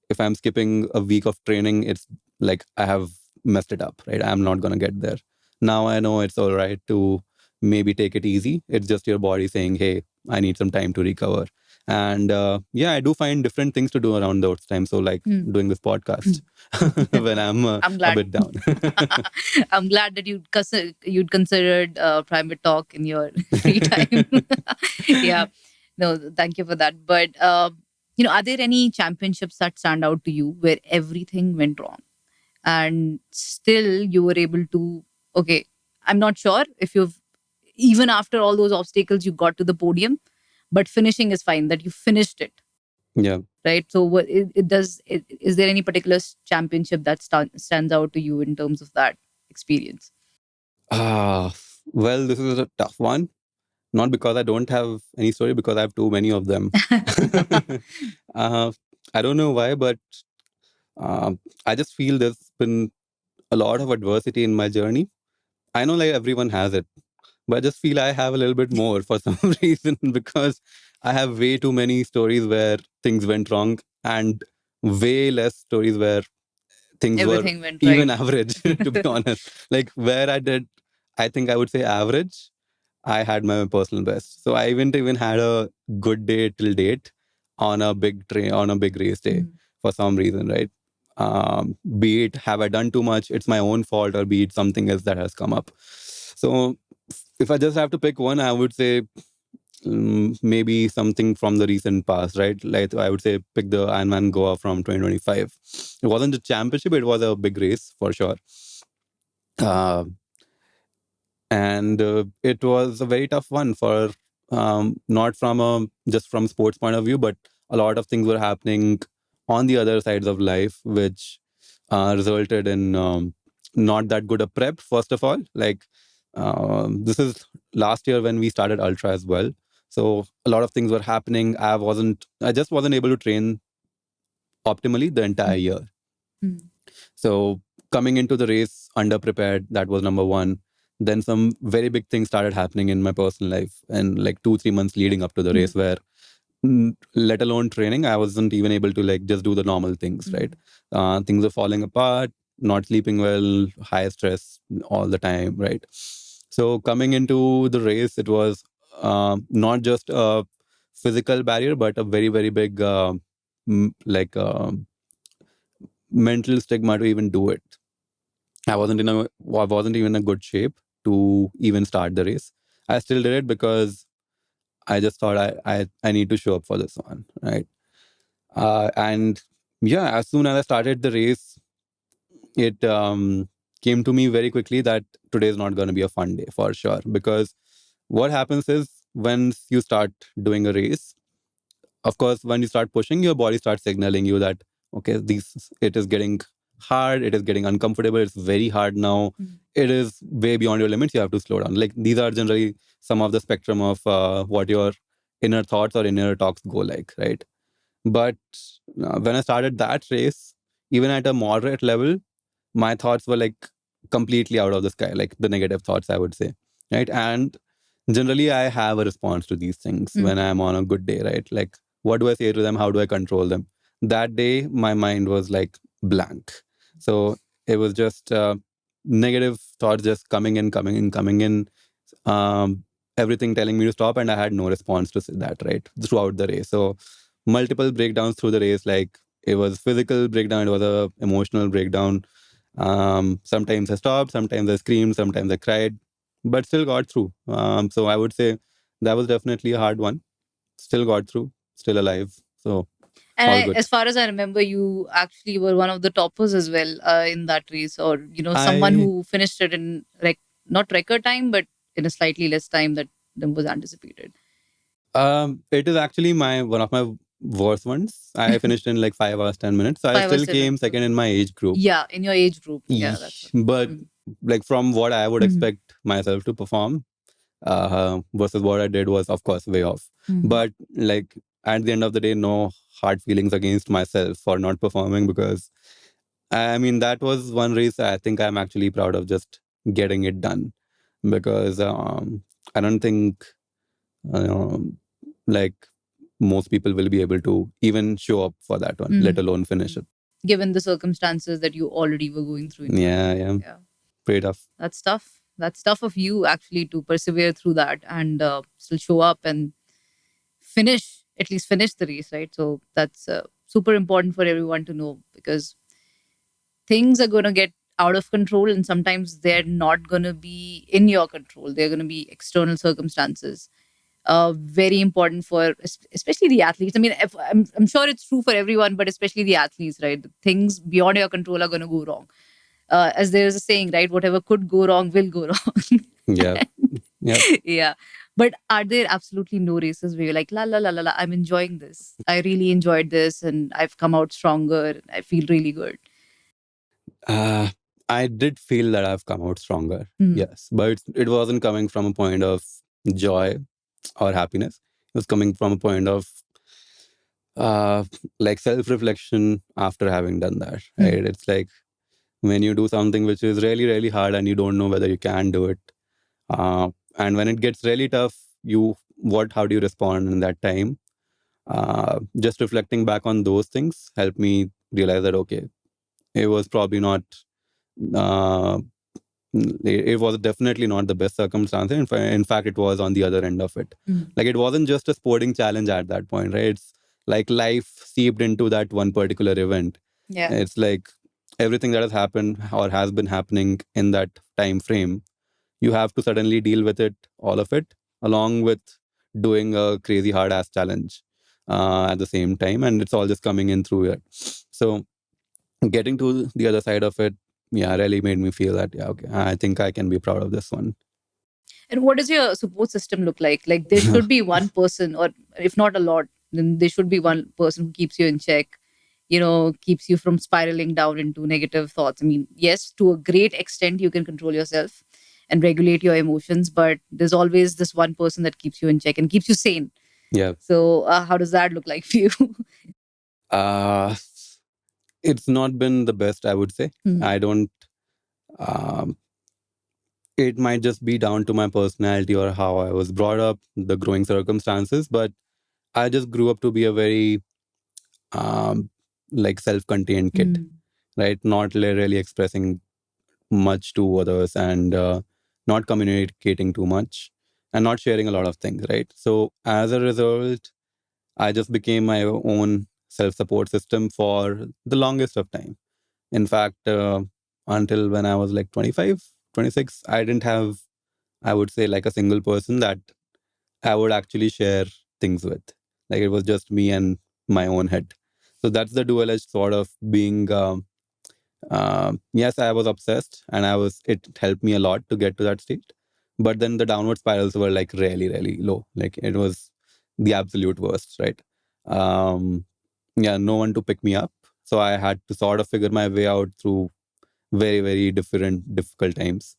if I'm skipping a week of training, it's like I have messed it up, right? I'm not gonna get there. Now I know it's all right to maybe take it easy. It's just your body saying, hey, I need some time to recover. And yeah, I do find different things to do around those times. So like Mm. doing this podcast when I'm I'm a glad. bit down. I'm glad that you'd considered private talk in your free time. Yeah, no, thank you for that. But are there any championships that stand out to you where everything went wrong and still you were able to? Okay, I'm not sure if you've even after all those obstacles you got to the podium, but finishing is fine. That you finished it, Yeah. right? So what it does? Is there any particular championship that stands out to you in terms of that experience? Well, this is a tough one. Not because I don't have any story, because I have too many of them. uh, I don't know why, but I just feel there's been a lot of adversity in my journey. I know like everyone has it, but I just feel I have a little bit more for some reason because I have way too many stories where things went wrong and way less stories where things were Everything went right. even average, to be honest. Like where I did I think I would say average, I had my personal best. So I haven't even had a good day till date on a big race day for some reason, right? Be it have I done too much, it's my own fault, or be it something else that has come up. So if I just have to pick one, I would say maybe something from the recent past, right? Like I would say pick the Ironman Goa from 2025. It wasn't a championship, it was a big race for sure. Uh, and it was a very tough one for not from a just from sports point of view, but a lot of things were happening on the other sides of life, which resulted in not that good a prep. First of all, like this is last year when we started Ultra as well, so a lot of things were happening. I just wasn't able to train optimally the entire year. So coming into the race underprepared, that was number one. Then some very big things started happening in my personal life, and like 2-3 months leading up to the race, where let alone training, I wasn't even able to like just do the normal things, right? Things were falling apart, not sleeping well, high stress all the time, right? So coming into the race, it was not just a physical barrier, but a very, very big like mental stigma to even do it. I wasn't even in a good shape to even start the race. I still did it because I just thought I need to show up for this one, right? And yeah, as soon as I started the race, it came to me very quickly that today is not going to be a fun day for sure. Because what happens is once you start doing a race, of course, when you start pushing, your body starts signaling you that okay, it is getting hard, it is getting uncomfortable, it's very hard now, it is way beyond your limits, you have to slow down. Like these are generally some of the spectrum of what your inner thoughts or inner talks go like, right? But when I started that race, even at a moderate level, my thoughts were like completely out of the sky, like the negative thoughts, I would say, right? And generally, I have a response to these things when I'm on a good day, right? Like, what do I say to them? How do I control them? That day, my mind was like blank. So it was just negative thoughts just coming in, coming in, coming in. Everything telling me to stop, and I had no response to that, right? Throughout the race. So multiple breakdowns through the race, like it was physical breakdown, it was a emotional breakdown. Sometimes I stopped, sometimes I screamed, sometimes I cried, but still got through. So I would say that was definitely a hard one. Still got through, still alive. So And all good. as far as I remember, you actually were one of the toppers as well in that race, or someone I who finished it in not record time, but in a slightly less time than was anticipated. it is actually one of my worst ones. I finished in like 5 hours 10 minutes. So I 5 or still 7. came second in my age group. Yeah, in your age group. Yeah, that's what. But like from what I would expect myself to perform, versus what I did was, of course, way off. But like at the end of the day, no hard feelings against myself for not performing, because I mean, that was one race I think I'm actually proud of just getting it done, because I don't think um, like most people will be able to even show up for that one, let alone finish it. Given the circumstances that you already were going through in your Yeah, life. yeah, Yeah. pretty tough. That's tough. That's tough of you actually to persevere through that and still show up and at least finish the race, right? So that's super important for everyone to know, because things are going to get out of control, and sometimes they're not going to be in your control. They're going to be external circumstances. Very important for especially the athletes. I mean, I'm sure it's true for everyone, but especially the athletes, right? Things beyond your control are going to go wrong. As there's a saying, right? Whatever could go wrong will go wrong. Yeah, yeah. Yeah. But are there absolutely no races where you're like, la la la la la, I'm enjoying this. I really enjoyed this and I've come out stronger. I feel really good. Uh, I did feel that I've come out stronger, yes, but it wasn't coming from a point of joy or happiness. It was coming from a point of uh, like self-reflection after having done that, right? It's like when you do something which is really, really hard and you don't know whether you can do it. And when it gets really tough, how do you respond in that time? Just reflecting back on those things helped me realize that, okay, it was probably not uh, it was definitely not the best circumstance. In fact, it was on the other end of it. Like, it wasn't just a sporting challenge at that point, right? It's like life seeped into that one particular event. Yeah. It's like everything that has happened or has been happening in that time frame, you have to suddenly deal with it, all of it, along with doing a crazy hard ass challenge at the same time. And it's all just coming in through it. So getting to the other side of it, yeah, really made me feel that, yeah, okay, I think I can be proud of this one. And what does your support system look like? Like there should be one person, or if not a lot, then there should be one person who keeps you in check, keeps you from spiraling down into negative thoughts. I mean, yes, to a great extent, you can control yourself and regulate your emotions, but there's always this one person that keeps you in check and keeps you sane. Yeah. So, how does that look like for you? Uh, it's not been the best, I would say. Mhm. I don't, um, it might just be down to my personality or how I was brought up, the growing circumstances, but I just grew up to be a very, like, self-contained kid, right? Not really expressing much to others, and not communicating too much, and not sharing a lot of things, right? So as a result, I just became my own self-support system for the longest of time. In fact, until when I was like 25, 26, I didn't have, I would say, like a single person that I would actually share things with. Like, it was just me and my own head. So that's the dual-edged sort of being. Yes, I was obsessed, and it helped me a lot to get to that state. But then the downward spirals were like really, really low. Like, it was the absolute worst, right? Yeah, no one to pick me up. So I had to sort of figure my way out through very, very difficult times.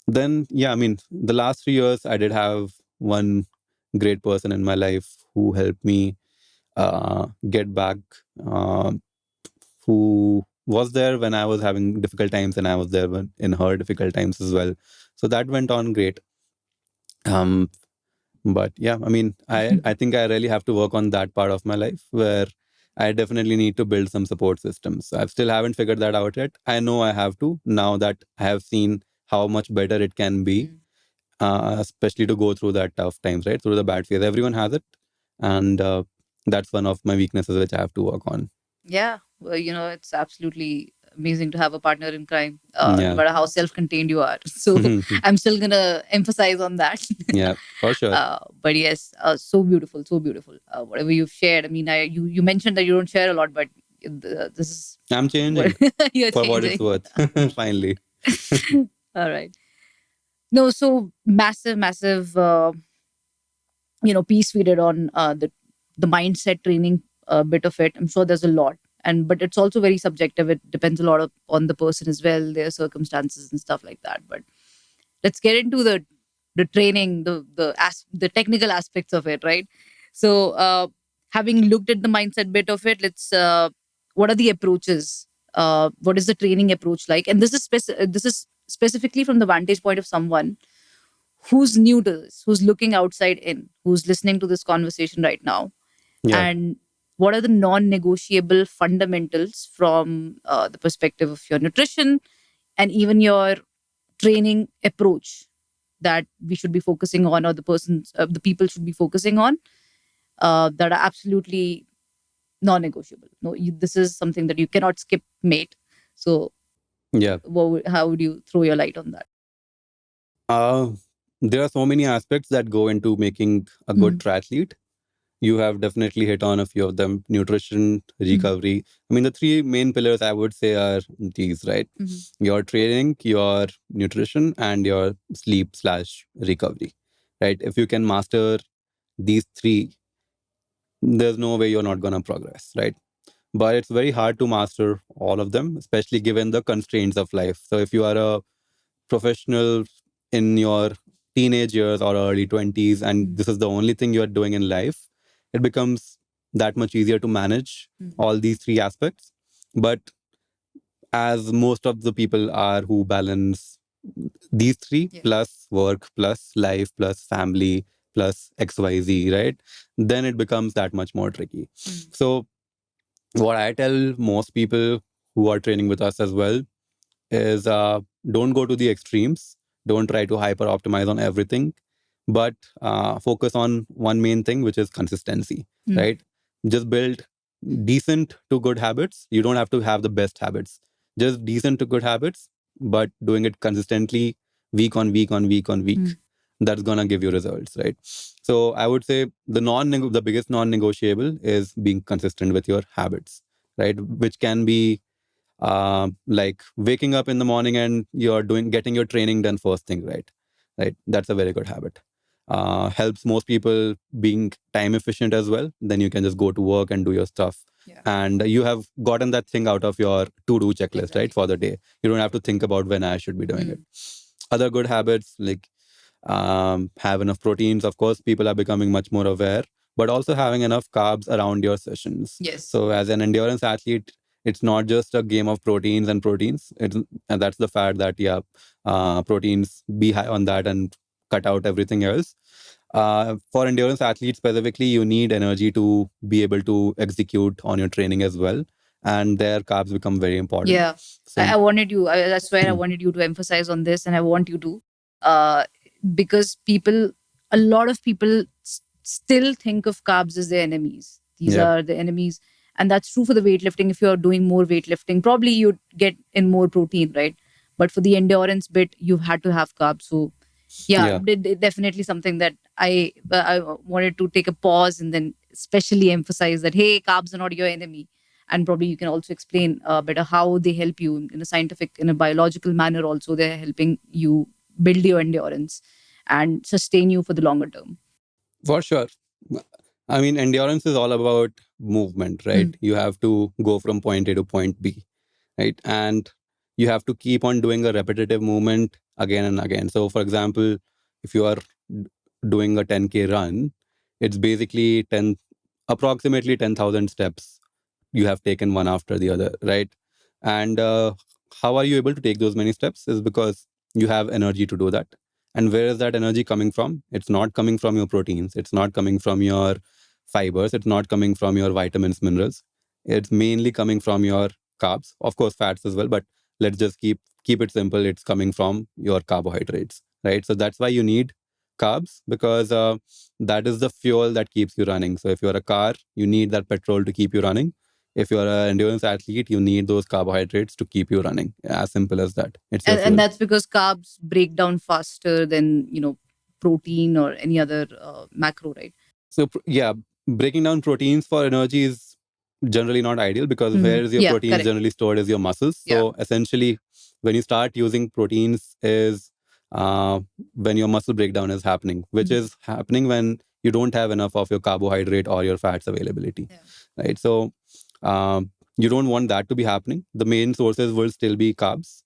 Then, yeah, I mean, the last 3 years, I did have one great person in my life who helped me get back, who was there when I was having difficult times, and I was there in her difficult times as well. So that went on great. Um, but yeah, I mean, I think I really have to work on that part of my life where I definitely need to build some support systems. I still haven't figured that out yet. I know I have to, now that I have seen how much better it can be, especially to go through that tough times, right? Through the bad phase. Everyone has it. And that's one of my weaknesses which I have to work on. Yeah, well, it's absolutely amazing to have a partner in crime, no Yeah. matter how self-contained you are. So I'm still gonna emphasize on that. Yeah, for sure. But yes, so beautiful, so beautiful. Whatever you've shared. I mean, you mentioned that you don't share a lot, but this is I'm changing you're for what it's changing. worth. Finally. All right. No, so massive, massive. Piece we did on the mindset training bit of it. I'm sure there's a lot, but it's also very subjective. It depends a lot on the person as well, their circumstances and stuff like that. But let's get into the training, the technical aspects of it, right? So, having looked at the mindset bit of it, let's what are the approaches? What is the training approach like? And this is specifically from the vantage point of someone who's new to this, who's looking outside in, who's listening to this conversation right now. Yeah. And what are the non-negotiable fundamentals from the perspective of your nutrition and even your training approach that we should be focusing on, or the people should be focusing on, that are absolutely non-negotiable. No, this is something that you cannot skip, mate. So, Yeah. how would you throw your light on that? There are so many aspects that go into making a good triathlete. You have definitely hit on a few of them: nutrition, recovery. I mean, the three main pillars I would say are these, right? Your training, your nutrition, and your sleep/recovery, right? If you can master these three, there's no way you're not going to progress, right? But it's very hard to master all of them, especially given the constraints of life. So if you are a professional in your teenage years or early 20s, and this is the only thing you're doing in life, it becomes that much easier to manage all these three aspects. But as most of the people are who balance these three, plus work, plus life, plus family, plus XYZ, right? Then it becomes that much more tricky. So what I tell most people who are training with us as well is don't go to the extremes. Don't try to hyper optimize on everything, but focus on one main thing, which is consistency, right? Just build decent to good habits. You don't have to have the best habits, just decent to good habits, but doing it consistently, week on week on week on week. That's gonna give you results, right? So I would say the biggest non-negotiable is being consistent with your habits, right? Which can be like waking up in the morning and you're getting your training done first thing, right? That's a very good habit. Helps most people being time efficient as well. Then you can just go to work and do your stuff, and you have gotten that thing out of your to-do checklist, right, for the day. You don't have to think about when I should be doing it. Other good habits, like have enough proteins. Of course, people are becoming much more aware, but also having enough carbs around your sessions. So as an endurance athlete, it's not just a game of proteins and proteins. And that's the fact that proteins, be high on that and cut out everything else. For endurance athletes specifically, you need energy to be able to execute on your training as well, and their carbs become very important. Yeah. So, I wanted you, that's where I wanted you to emphasize on this, and I want you to, because a lot of people still think of carbs as their enemies. These Yeah. are the enemies. And that's true for the weightlifting. If you're doing more weightlifting, probably you'd get in more protein, right? But for the endurance bit, you've had to have carbs. So, Yeah. definitely something that I wanted to take a pause and then especially emphasize that, hey, carbs are not your enemy. And probably you can also explain better how they help you in a scientific, in a biological manner. Also, they're helping you build your endurance and sustain you for the longer term. For sure. I mean, endurance is all about movement, right? You have to go from point A to point B, right? And you have to keep on doing a repetitive movement again and again. So, for example, if you are doing a 10K run, it's basically approximately 10,000 steps you have taken one after the other, right? And how are you able to take those many steps is because you have energy to do that. And where is that energy coming from? It's not coming from your proteins. It's not coming from your fibers. It's not coming from your vitamins, minerals. It's mainly coming from your carbs, of course, fats as well. But let's just keep it simple. It's coming from your carbohydrates, right? So that's why you need carbs, because that is the fuel that keeps you running. So if you're a car, you need that petrol to keep you running. If you're an endurance athlete, you need those carbohydrates to keep you running. As simple as that. It's your fuel. And that's because carbs break down faster than, protein or any other macro, right? So yeah, breaking down proteins for energy is generally not ideal, because where is your Yeah, proteins correct. generally stored is your muscles. So essentially, when you start using proteins is when your muscle breakdown is happening, which is happening when you don't have enough of your carbohydrate or your fats availability, right? So you don't want that to be happening. The main sources will still be carbs,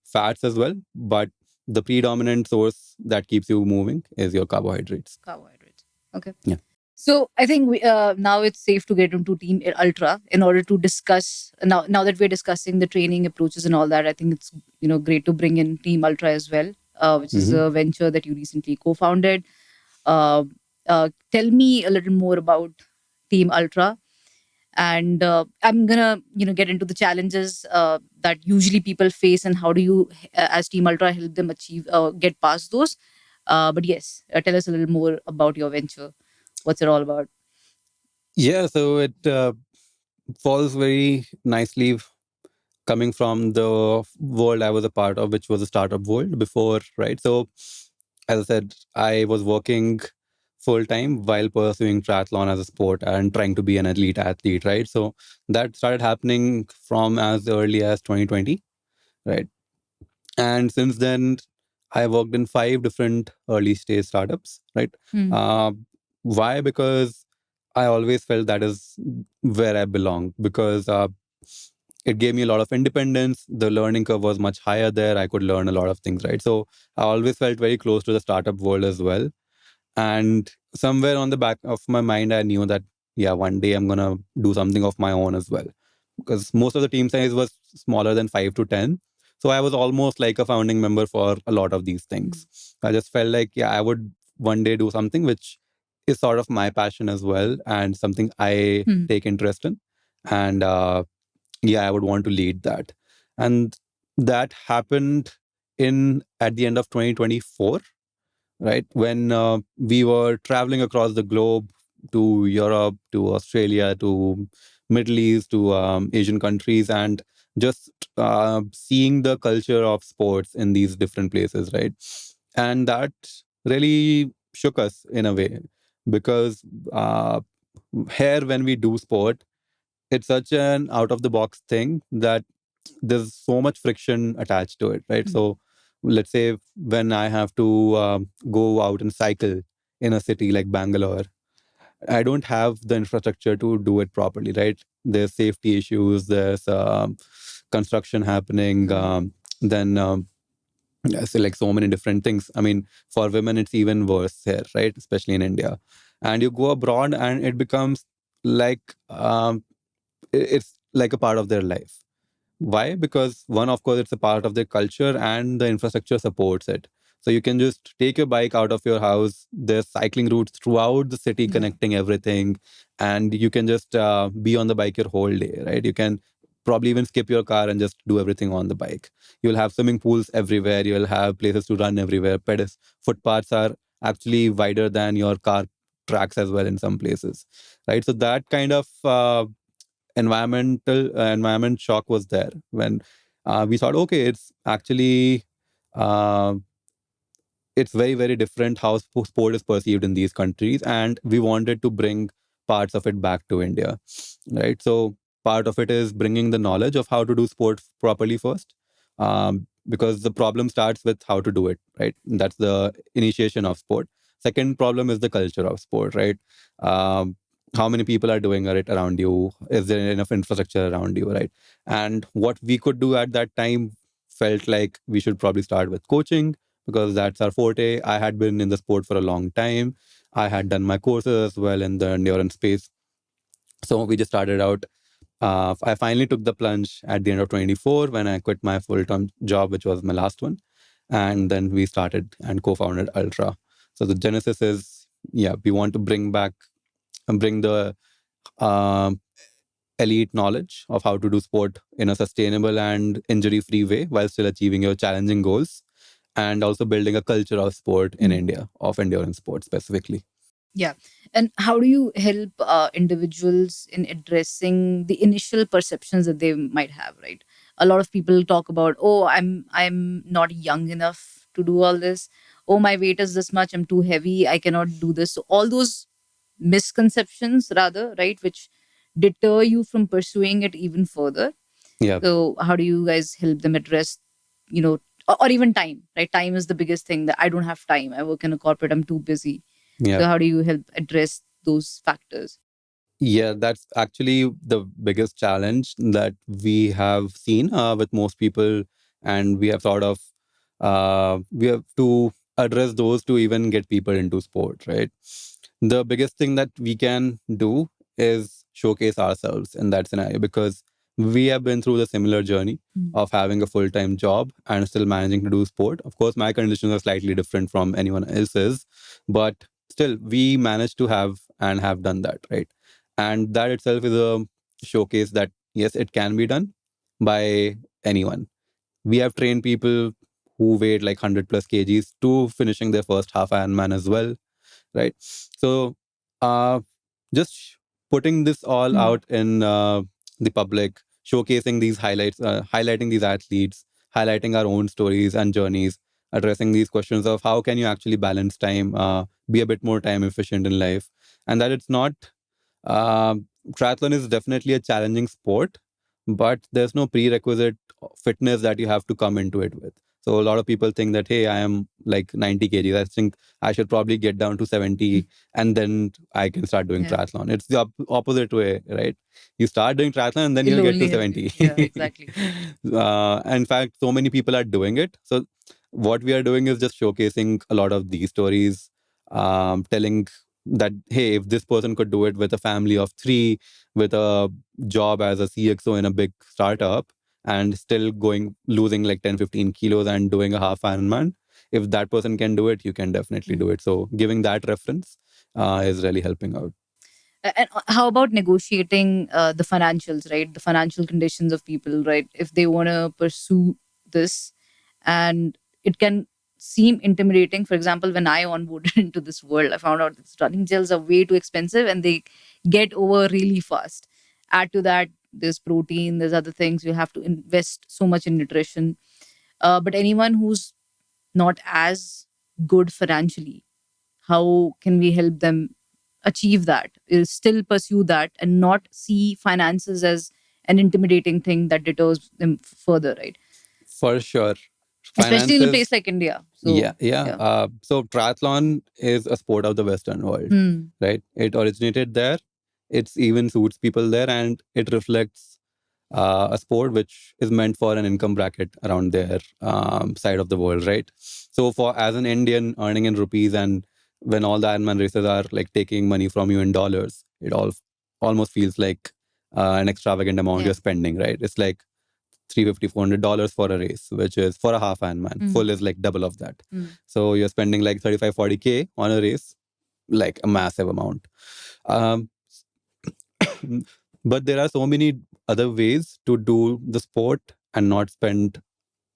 fats as well, but the predominant source that keeps you moving is your carbohydrates. Okay. Yeah. So I think now it's safe to get into Team Ultra in order to discuss. Now that we're discussing the training approaches and all that, I think it's great to bring in Team Ultra as well, which is a venture that you recently co-founded. Tell me a little more about Team Ultra, and I'm gonna get into the challenges that usually people face, and how do you, as Team Ultra, help them achieve get past those. But yes, tell us a little more about your venture. What's it all about? Yeah, so it falls very nicely coming from the world I was a part of, which was a startup world before, right? So, as I said, I was working full time while pursuing triathlon as a sport and trying to be an elite athlete, right? So, that started happening from as early as 2020, right? And since then, I worked in 5 different early stage startups, right? Uh, why? Because I always felt that is where I belong, because it gave me a lot of independence. The learning curve was much higher there. I could learn a lot of things, right? So I always felt very close to the startup world as well. And somewhere on the back of my mind, I knew that, yeah, one day I'm going to do something of my own as well. Because most of the team size was smaller than 5 to 10. So I was almost like a founding member for a lot of these things. I just felt like, yeah, I would one day do something which is sort of my passion as well, and something I take interest in. And yeah, I would want to lead that. And that happened in at the end of 2024, right? When we were traveling across the globe to Europe, to Australia, to Middle East, to Asian countries, and just seeing the culture of sports in these different places, right? And that really shook us in a way, because here when we do sport, it's such an out of the box thing that there's so much friction attached to it, right? So let's say when I have to go out and cycle in a city like Bangalore, I don't have the infrastructure to do it properly, right? There's safety issues, there's construction happening, then so like so many different things. I mean, for women, it's even worse here, right? Especially in India. And you go abroad and it becomes like it's like a part of their life. Why? Because one, of course, it's a part of their culture and the infrastructure supports it. So you can just take your bike out of your house. There's cycling routes throughout the city connecting everything, and you can just be on the bike your whole day, right? You can probably even skip your car and just do everything on the bike. You'll have swimming pools everywhere. You'll have places to run everywhere. Footpaths are actually wider than your car tracks as well in some places, right? So that kind of environment shock was there when we thought, okay, it's actually uh, it's very very different how sport is perceived in these countries, and we wanted to bring parts of it back to India, right? So part of it is bringing the knowledge of how to do sport properly first, because the problem starts with how to do it, right? That's the initiation of sport. Second problem is the culture of sport, right? How many people are doing it around you? Is there enough infrastructure around you, right? And what we could do at that time felt like we should probably start with coaching, because that's our forte. I had been in the sport for a long time. I had done my courses as well in the endurance space. So we just started out. I finally took the plunge at the end of 24 when I quit my full time job, which was my last one. And then we started and co founded Ultra. So the genesis is, yeah, we want to bring back and bring the um, elite knowledge of how to do sport in a sustainable and injury free way while still achieving your challenging goals, and also building a culture of sport in India, of endurance sport specifically. Yeah. And how do you help individuals in addressing the initial perceptions that they might have, right? A lot of people talk about, oh, I'm not young enough to do all this. Oh, my weight is this much, I'm too heavy, I cannot do this. So all those misconceptions rather, right, which deter you from pursuing it even further. Yeah, So how do you guys help them address, or even time, right? Time is the biggest thing, that I don't have time. I work in a corporate, I'm too busy. yeah. So how do you help address those factors? Yeah, that's actually the biggest challenge that we have seen with most people, and we have sort of we have to address those to even get people into sport, right? The biggest thing that we can do is showcase ourselves in that scenario, because we have been through the similar journey of having a full-time job and still managing to do sport. Of course, my conditions are slightly different from anyone else's, but still we managed to have done that, right? And that itself is a showcase that yes, it can be done by anyone. We have trained people who weighed like 100 plus kgs to finishing their first half Ironman as well, right? So uh, just putting this all out in the public, showcasing these highlights, highlighting these athletes, highlighting our own stories and journeys, addressing these questions of how can you actually balance time, be a bit more time efficient in life, and that it's not triathlon is definitely a challenging sport, but there's no prerequisite fitness that you have to come into it with. So a lot of people think that, hey, I am like 90 kgs. I think I should probably get down to 70 and then I can start doing triathlon. It's the opposite way, right? You start doing triathlon and then you'll It'll get to only help you. 70. Yeah, exactly. In fact, so many people are doing it. So what we are doing is just showcasing a lot of these stories, telling that hey, if this person could do it with a family of three, with a job as a CXO in a big startup, and still going losing like 10-15 kilos and doing a half Ironman, if that person can do it, you can definitely do it. So giving that reference is really helping out. And how about negotiating the financials, right? The financial conditions of people, right? If they want to pursue this, and it can seem intimidating. For example, when I onboarded into this world, I found out that running gels are way too expensive and they get over really fast. Add to that, there's protein, there's other things. You have to invest so much in nutrition. But anyone who's not as good financially, how can we help them achieve that? Is still pursue that and not see finances as an intimidating thing that deters them further, right? For sure. Especially in a place Finances. like India. Yeah, So yeah. yeah. So triathlon is a sport of the Western world, Hmm. right? It originated there. It's even suits people there, and it reflects a sport which is meant for an income bracket around their side of the world, right? So for as an Indian earning in rupees, and when all the Ironman races are like taking money from you in dollars, it all almost feels like an extravagant amount Yeah. you're spending, right? It's like 350 $400 for a race, which is for a half Ironman. Mm. Full is like double of that. Mm. So you're spending like 35-40K on a race, like a massive amount. Um, but there are so many other ways to do the sport and not spend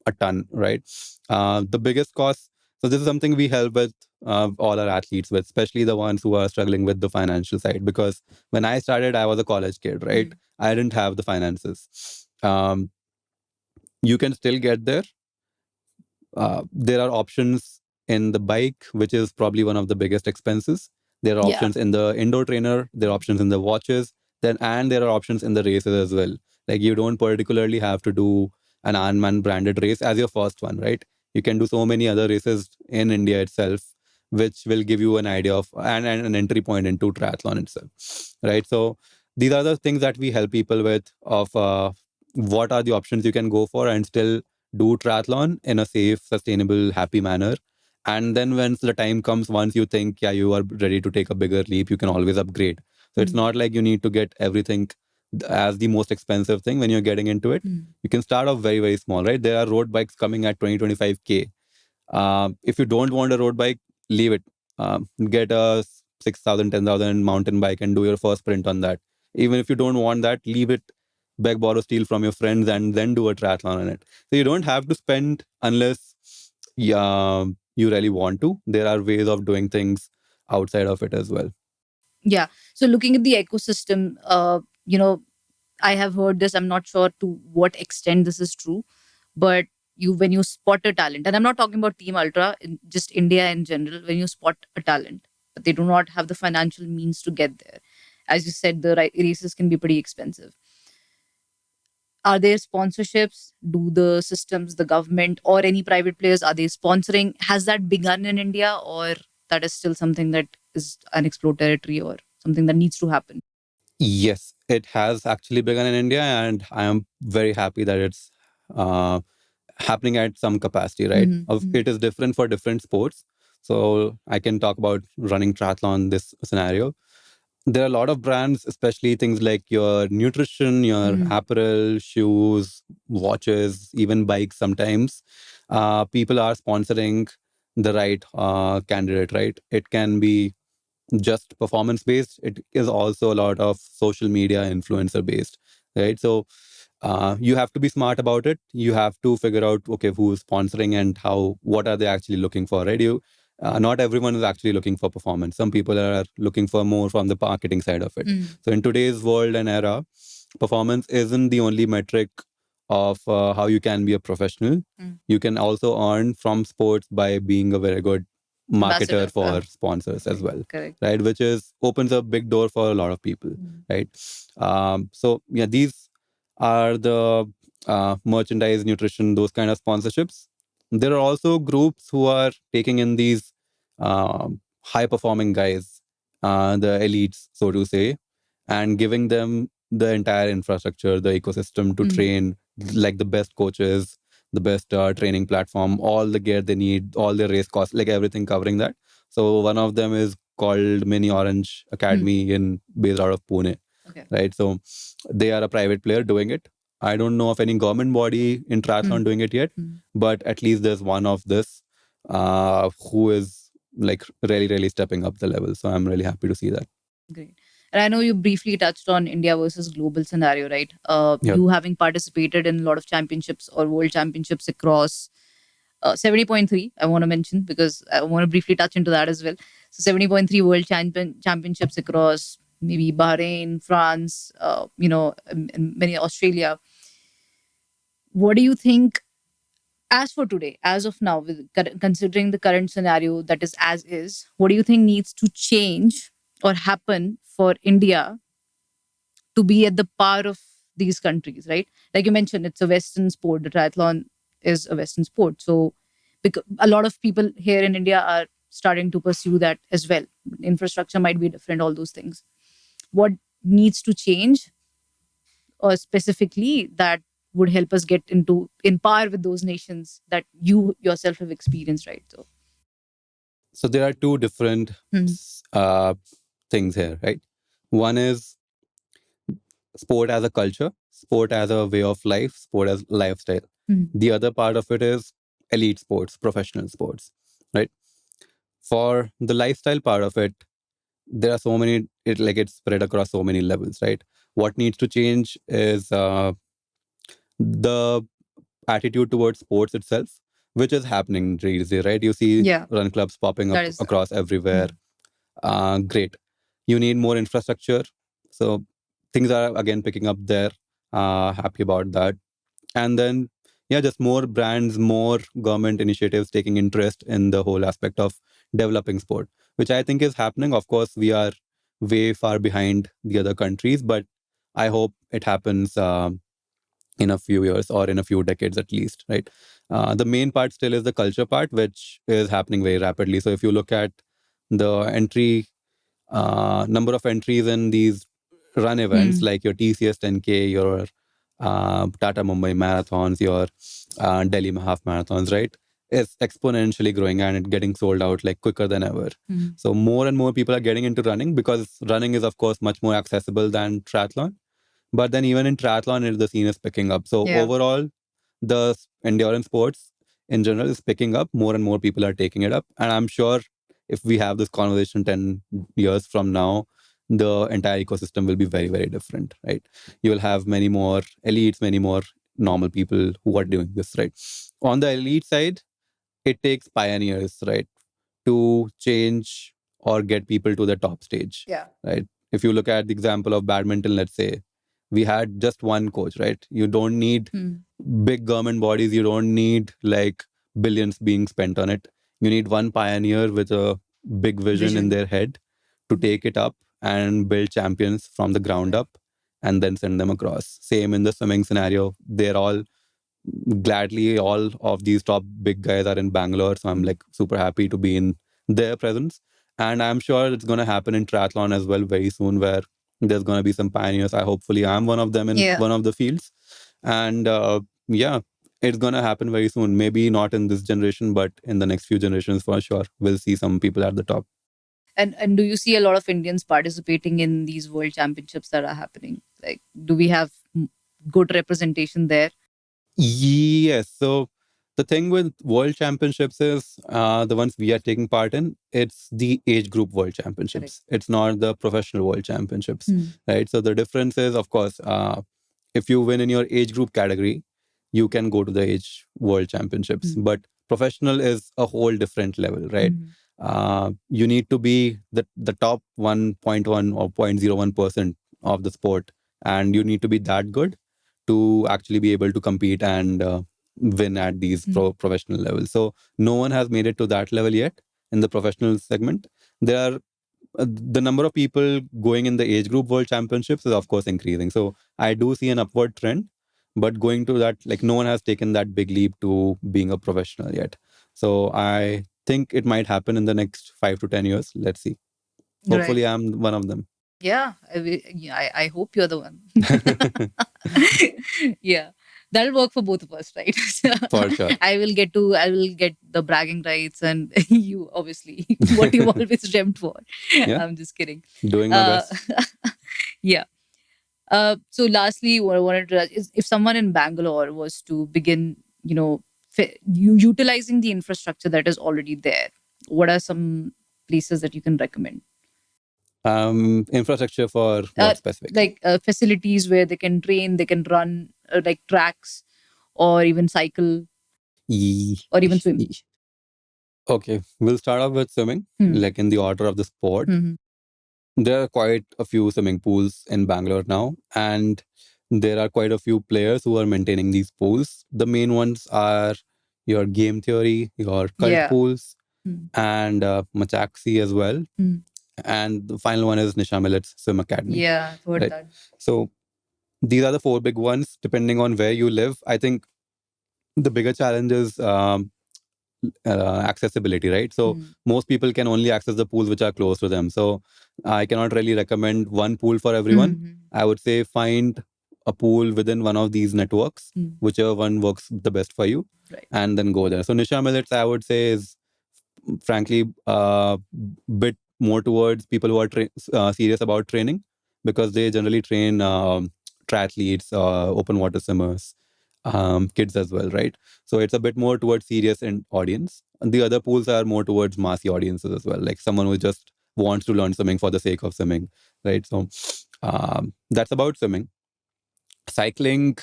a ton, right? The biggest cost. So this is something we help with all our athletes with, especially the ones who are struggling with the financial side. Because when I started, I was a college kid, right? Mm. I didn't have the finances. You can still get there. There are options in the bike, which is probably one of the biggest expenses. There are Yeah. options in the indoor trainer. There are options in the watches. And there are options in the races as well. Like you don't particularly have to do an Ironman branded race as your first one, right? You can do so many other races in India itself, which will give you an idea of and an entry point into triathlon itself, right? So these are the things that we help people with of what are the options you can go for and still do triathlon in a safe, sustainable, happy manner. And then once the time comes, once you think, yeah, you are ready to take a bigger leap, you can always upgrade. So it's not like you need to get everything as the most expensive thing when you're getting into it. Mm. You can start off very, very small, right? There are road bikes coming at 20-25K. If you don't want a road bike, leave it. Get a 6,000, 10,000 mountain bike and do your first sprint on that. Even if you don't want that, leave it, beg, borrow, steal from your friends, and then do a triathlon on it. So you don't have to spend unless you really want to. There are ways of doing things outside of it as well. Yeah. So looking at the ecosystem, I have heard this. I'm not sure to what extent this is true, but when you spot a talent, and I'm not talking about Team Ultra, just India in general, when you spot a talent, but they do not have the financial means to get there. As you said, the races can be pretty expensive. Are there sponsorships? Do the systems, the government, or any private players, are they sponsoring? Has that begun in India, or that is still something that is unexplored territory or something that needs to happen? Yes, it has actually begun in India, and I am very happy that it's uh, happening at some capacity, right? It is different for different sports. So I can talk about running triathlon this scenario. There are a lot of brands, especially things like your nutrition, your apparel, shoes, watches, even bikes sometimes. People are sponsoring the right candidate, right? It can be just performance based. It is also a lot of social media influencer based, right? So you have to be smart about it. You have to figure out, okay, who's sponsoring and how, what are they actually looking for, right? Not everyone is actually looking for performance. Some people are looking for more from the marketing side of it. So in today's world and era, performance isn't the only metric of how you can be a professional. You can also earn from sports by being a very good marketer for sponsors as well. Correct. Right, which is opens a big door for a lot of people, right? So yeah, these are the merchandise, nutrition, those kind of sponsorships. There are also groups who are taking in these high performing guys, the elites, so to say, and giving them the entire infrastructure, the ecosystem to train, like the best coaches, the best training platform, all the gear they need, all the race costs, like everything covering that. So one of them is called Mini Orange Academy based out of Pune. Okay. Right. So they are a private player doing it. I don't know of any government body in triathlon doing it yet, but at least there's one of this who is like really, really stepping up the level. So I'm really happy to see that. Great. And I know you briefly touched on India versus global scenario, right? Yep. You having participated in a lot of championships or world championships across 70.3, I want to mention, because I want to briefly touch into that as well. So 70.3 world championships across maybe Bahrain, France, and many Australia. What do you think, as for today, as of now, with considering the current scenario that is as is, what do you think needs to change or happen for India to be at the par of these countries, right? Like you mentioned, it's a Western sport. The triathlon is a Western sport. So because a lot of people here in India are starting to pursue that as well. Infrastructure might be different, all those things. What needs to change or specifically that would help us get into in par with those nations that you yourself have experienced, right? So there are two different Hmm. uh, things here, right? One is sport as a culture, sport as a way of life, sport as lifestyle. Hmm. The other part of it is elite sports, professional sports, right? For the lifestyle part of it, there are so many, it's spread across so many levels, right? What needs to change is the attitude towards sports itself, which is happening these days, right? You see Yeah, run clubs popping up that is across everywhere. Great. You need more infrastructure. So things are again picking up there. Happy about that. And then, yeah, just more brands, more government initiatives taking interest in the whole aspect of developing sport, which I think is happening. Of course, we are way far behind the other countries, but I hope it happens in a few years or in a few decades at least, right? The main part still is the culture part, which is happening very rapidly. So if you look at the number of entries in these run events, like your TCS 10K, your Tata Mumbai marathons, your Delhi half marathons, right? Is exponentially growing and it getting sold out like quicker than ever. So more and more people are getting into running because running is of course much more accessible than triathlon. But then even in triathlon, the scene is picking up. So overall, the endurance sports in general is picking up. More and more people are taking it up. And I'm sure if we have this conversation 10 years from now, the entire ecosystem will be very, very different, right? You will have many more elites, many more normal people who are doing this, right? On the elite side, it takes pioneers, right, to change or get people to the top stage, right? If you look at the example of badminton, let's say, we had just one coach, right? You don't need big government bodies, you don't need like billions being spent on it. You need one pioneer with a big vision in their head to take it up and build champions from the ground up and then send them across. Same in the swimming scenario. They're all gladly, all of these top big guys are in Bangalore. So I'm like super happy to be in their presence. And I'm sure it's going to happen in triathlon as well very soon, where there's going to be some pioneers. Hopefully I'm one of them in one of the fields. And yeah, it's going to happen very soon. Maybe not in this generation, but in the next few generations for sure. We'll see some people at the top. And do you see a lot of Indians participating in these world championships that are happening? Like, do we have good representation there? Yes. So the thing with world championships is the ones we are taking part in, it's the age group world championships. It's not the professional world championships, right? So the difference is, of course, if you win in your age group category, you can go to the age world championships. But professional is a whole different level, right? You need to be the top 1.1 or 0.01% of the sport, and you need to be that good to actually be able to compete and win at these professional levels. So no one has made it to that level yet in the professional segment. There are the number of people going in the age group world championships is of course increasing. So I do see an upward trend, but going to that, like no one has taken that big leap to being a professional yet. So I think it might happen in the next 5 to 10 years. Let's see. Hopefully I'm one of them. Yeah, I hope you're the one. Yeah, that'll work for both of us, right? For sure. I will get the bragging rights, and you obviously what you've always dreamt for. Yeah. I'm just kidding. Doing my best. Yeah. So lastly, what I wanted to ask is if someone in Bangalore was to begin, utilizing the infrastructure that is already there, what are some places that you can recommend? Infrastructure for what specifically? Like facilities where they can train, they can run, like tracks, or even cycle, or even swim. Okay, we'll start off with swimming, like in the order of the sport. There are quite a few swimming pools in Bangalore now, and there are quite a few players who are maintaining these pools. The main ones are your Game Theory, your Cult Yeah. Pools, and Machaxi as well. And the final one is Nisha Millet's Swim Academy. Yeah, I've heard Right. that. So these are the four big ones. Depending on where you live, I think the bigger challenge is accessibility, right? So most people can only access the pools which are close to them. So I cannot really recommend one pool for everyone. I would say find a pool within one of these networks, whichever one works the best for you, Right. and then go there. So Nisha Millets, I would say, is frankly bit more towards people who are serious about training, because they generally train triathletes, open water swimmers, kids as well, right? So it's a bit more towards serious and audience. And the other pools are more towards massy audiences as well, like someone who just wants to learn swimming for the sake of swimming, right? So that's about swimming. Cycling,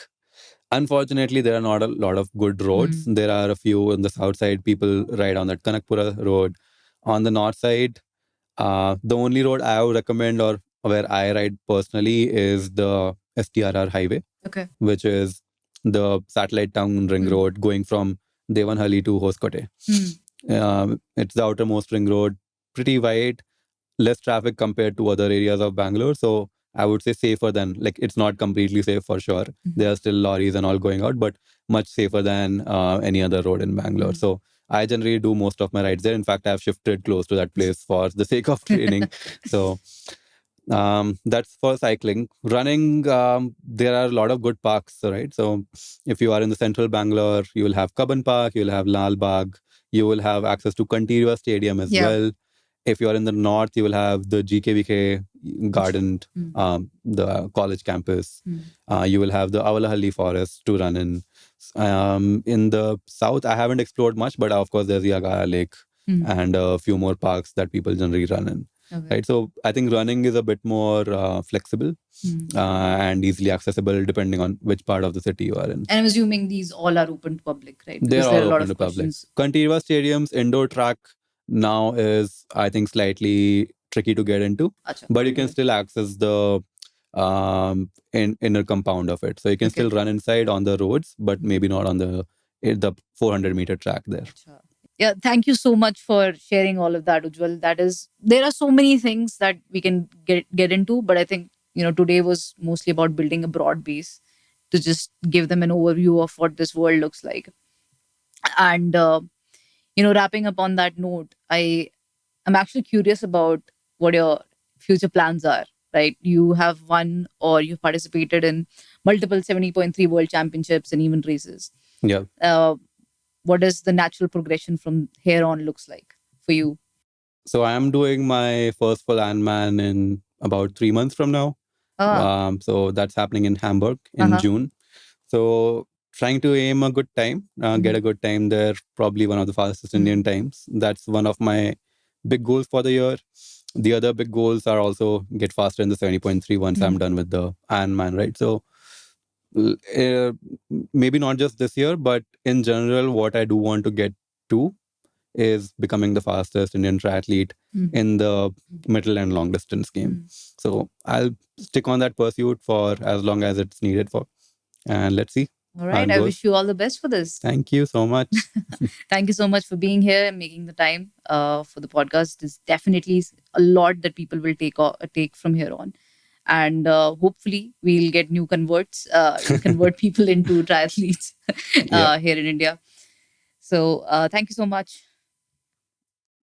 unfortunately, there are not a lot of good roads. There are a few on the south side. People ride on that Kanakpura road. On the north side, the only road I would recommend, or where I ride personally, is the STRR highway, Okay. which is the satellite town ring road going from Devanhalli to Hoskote. It's the outermost ring road, pretty wide, less traffic compared to other areas of Bangalore. So I would say safer than, like, it's not completely safe for sure. There are still lorries and all going out, but much safer than any other road in Bangalore. So I generally do most of my rides there. In fact, I've shifted close to that place for the sake of training. So that's for cycling. Running, there are a lot of good parks, right? So if you are in the central Bangalore, you will have Cubbon Park, you will have Lal Bagh, you will have access to Kantirua Stadium as well. If you are in the north, you will have the GKVK garden, the college campus. You will have the Avalahalli forest to run in. In the south, I haven't explored much, but of course, there's the Agara Lake and a few more parks that people generally run in. Okay. Right, so I think running is a bit more flexible and easily accessible depending on which part of the city you are in. And I'm assuming these all are open to public, right? They're Because all there are a lot open of to public. questions. Kantirua Stadium's indoor track now is, I think, slightly tricky to get into, Acha. but you can still access the inner compound of it. So you can still run inside on the roads, but maybe not on the 400-meter track there. Acha. Yeah, thank you so much for sharing all of that, Ujjwal. There are so many things that we can get into, but I think, today was mostly about building a broad base to just give them an overview of what this world looks like. And wrapping up on that note, I'm actually curious about what your future plans are. Right, you have won or you've participated in multiple 70.3 World Championships and even races. Yeah. What is the natural progression from here on looks like for you? So I am doing my first full Ironman in about 3 months from now. So that's happening in Hamburg in June. So trying to aim a good time, get a good time there, probably one of the fastest Indian times. That's one of my big goals for the year. The other big goals are also get faster in the 70.3 once I'm done with the Ironman, right? So maybe not just this year, but in general, what I do want to get to is becoming the fastest Indian triathlete in the middle and long distance game. So I'll stick on that pursuit for as long as it's needed for. And let's see. All right. I wish you all the best for this. Thank you so much. Thank you so much for being here and making the time for the podcast. There's definitely a lot that people will take from here on. And hopefully we'll get new converts, convert people into triathletes here in India. So thank you so much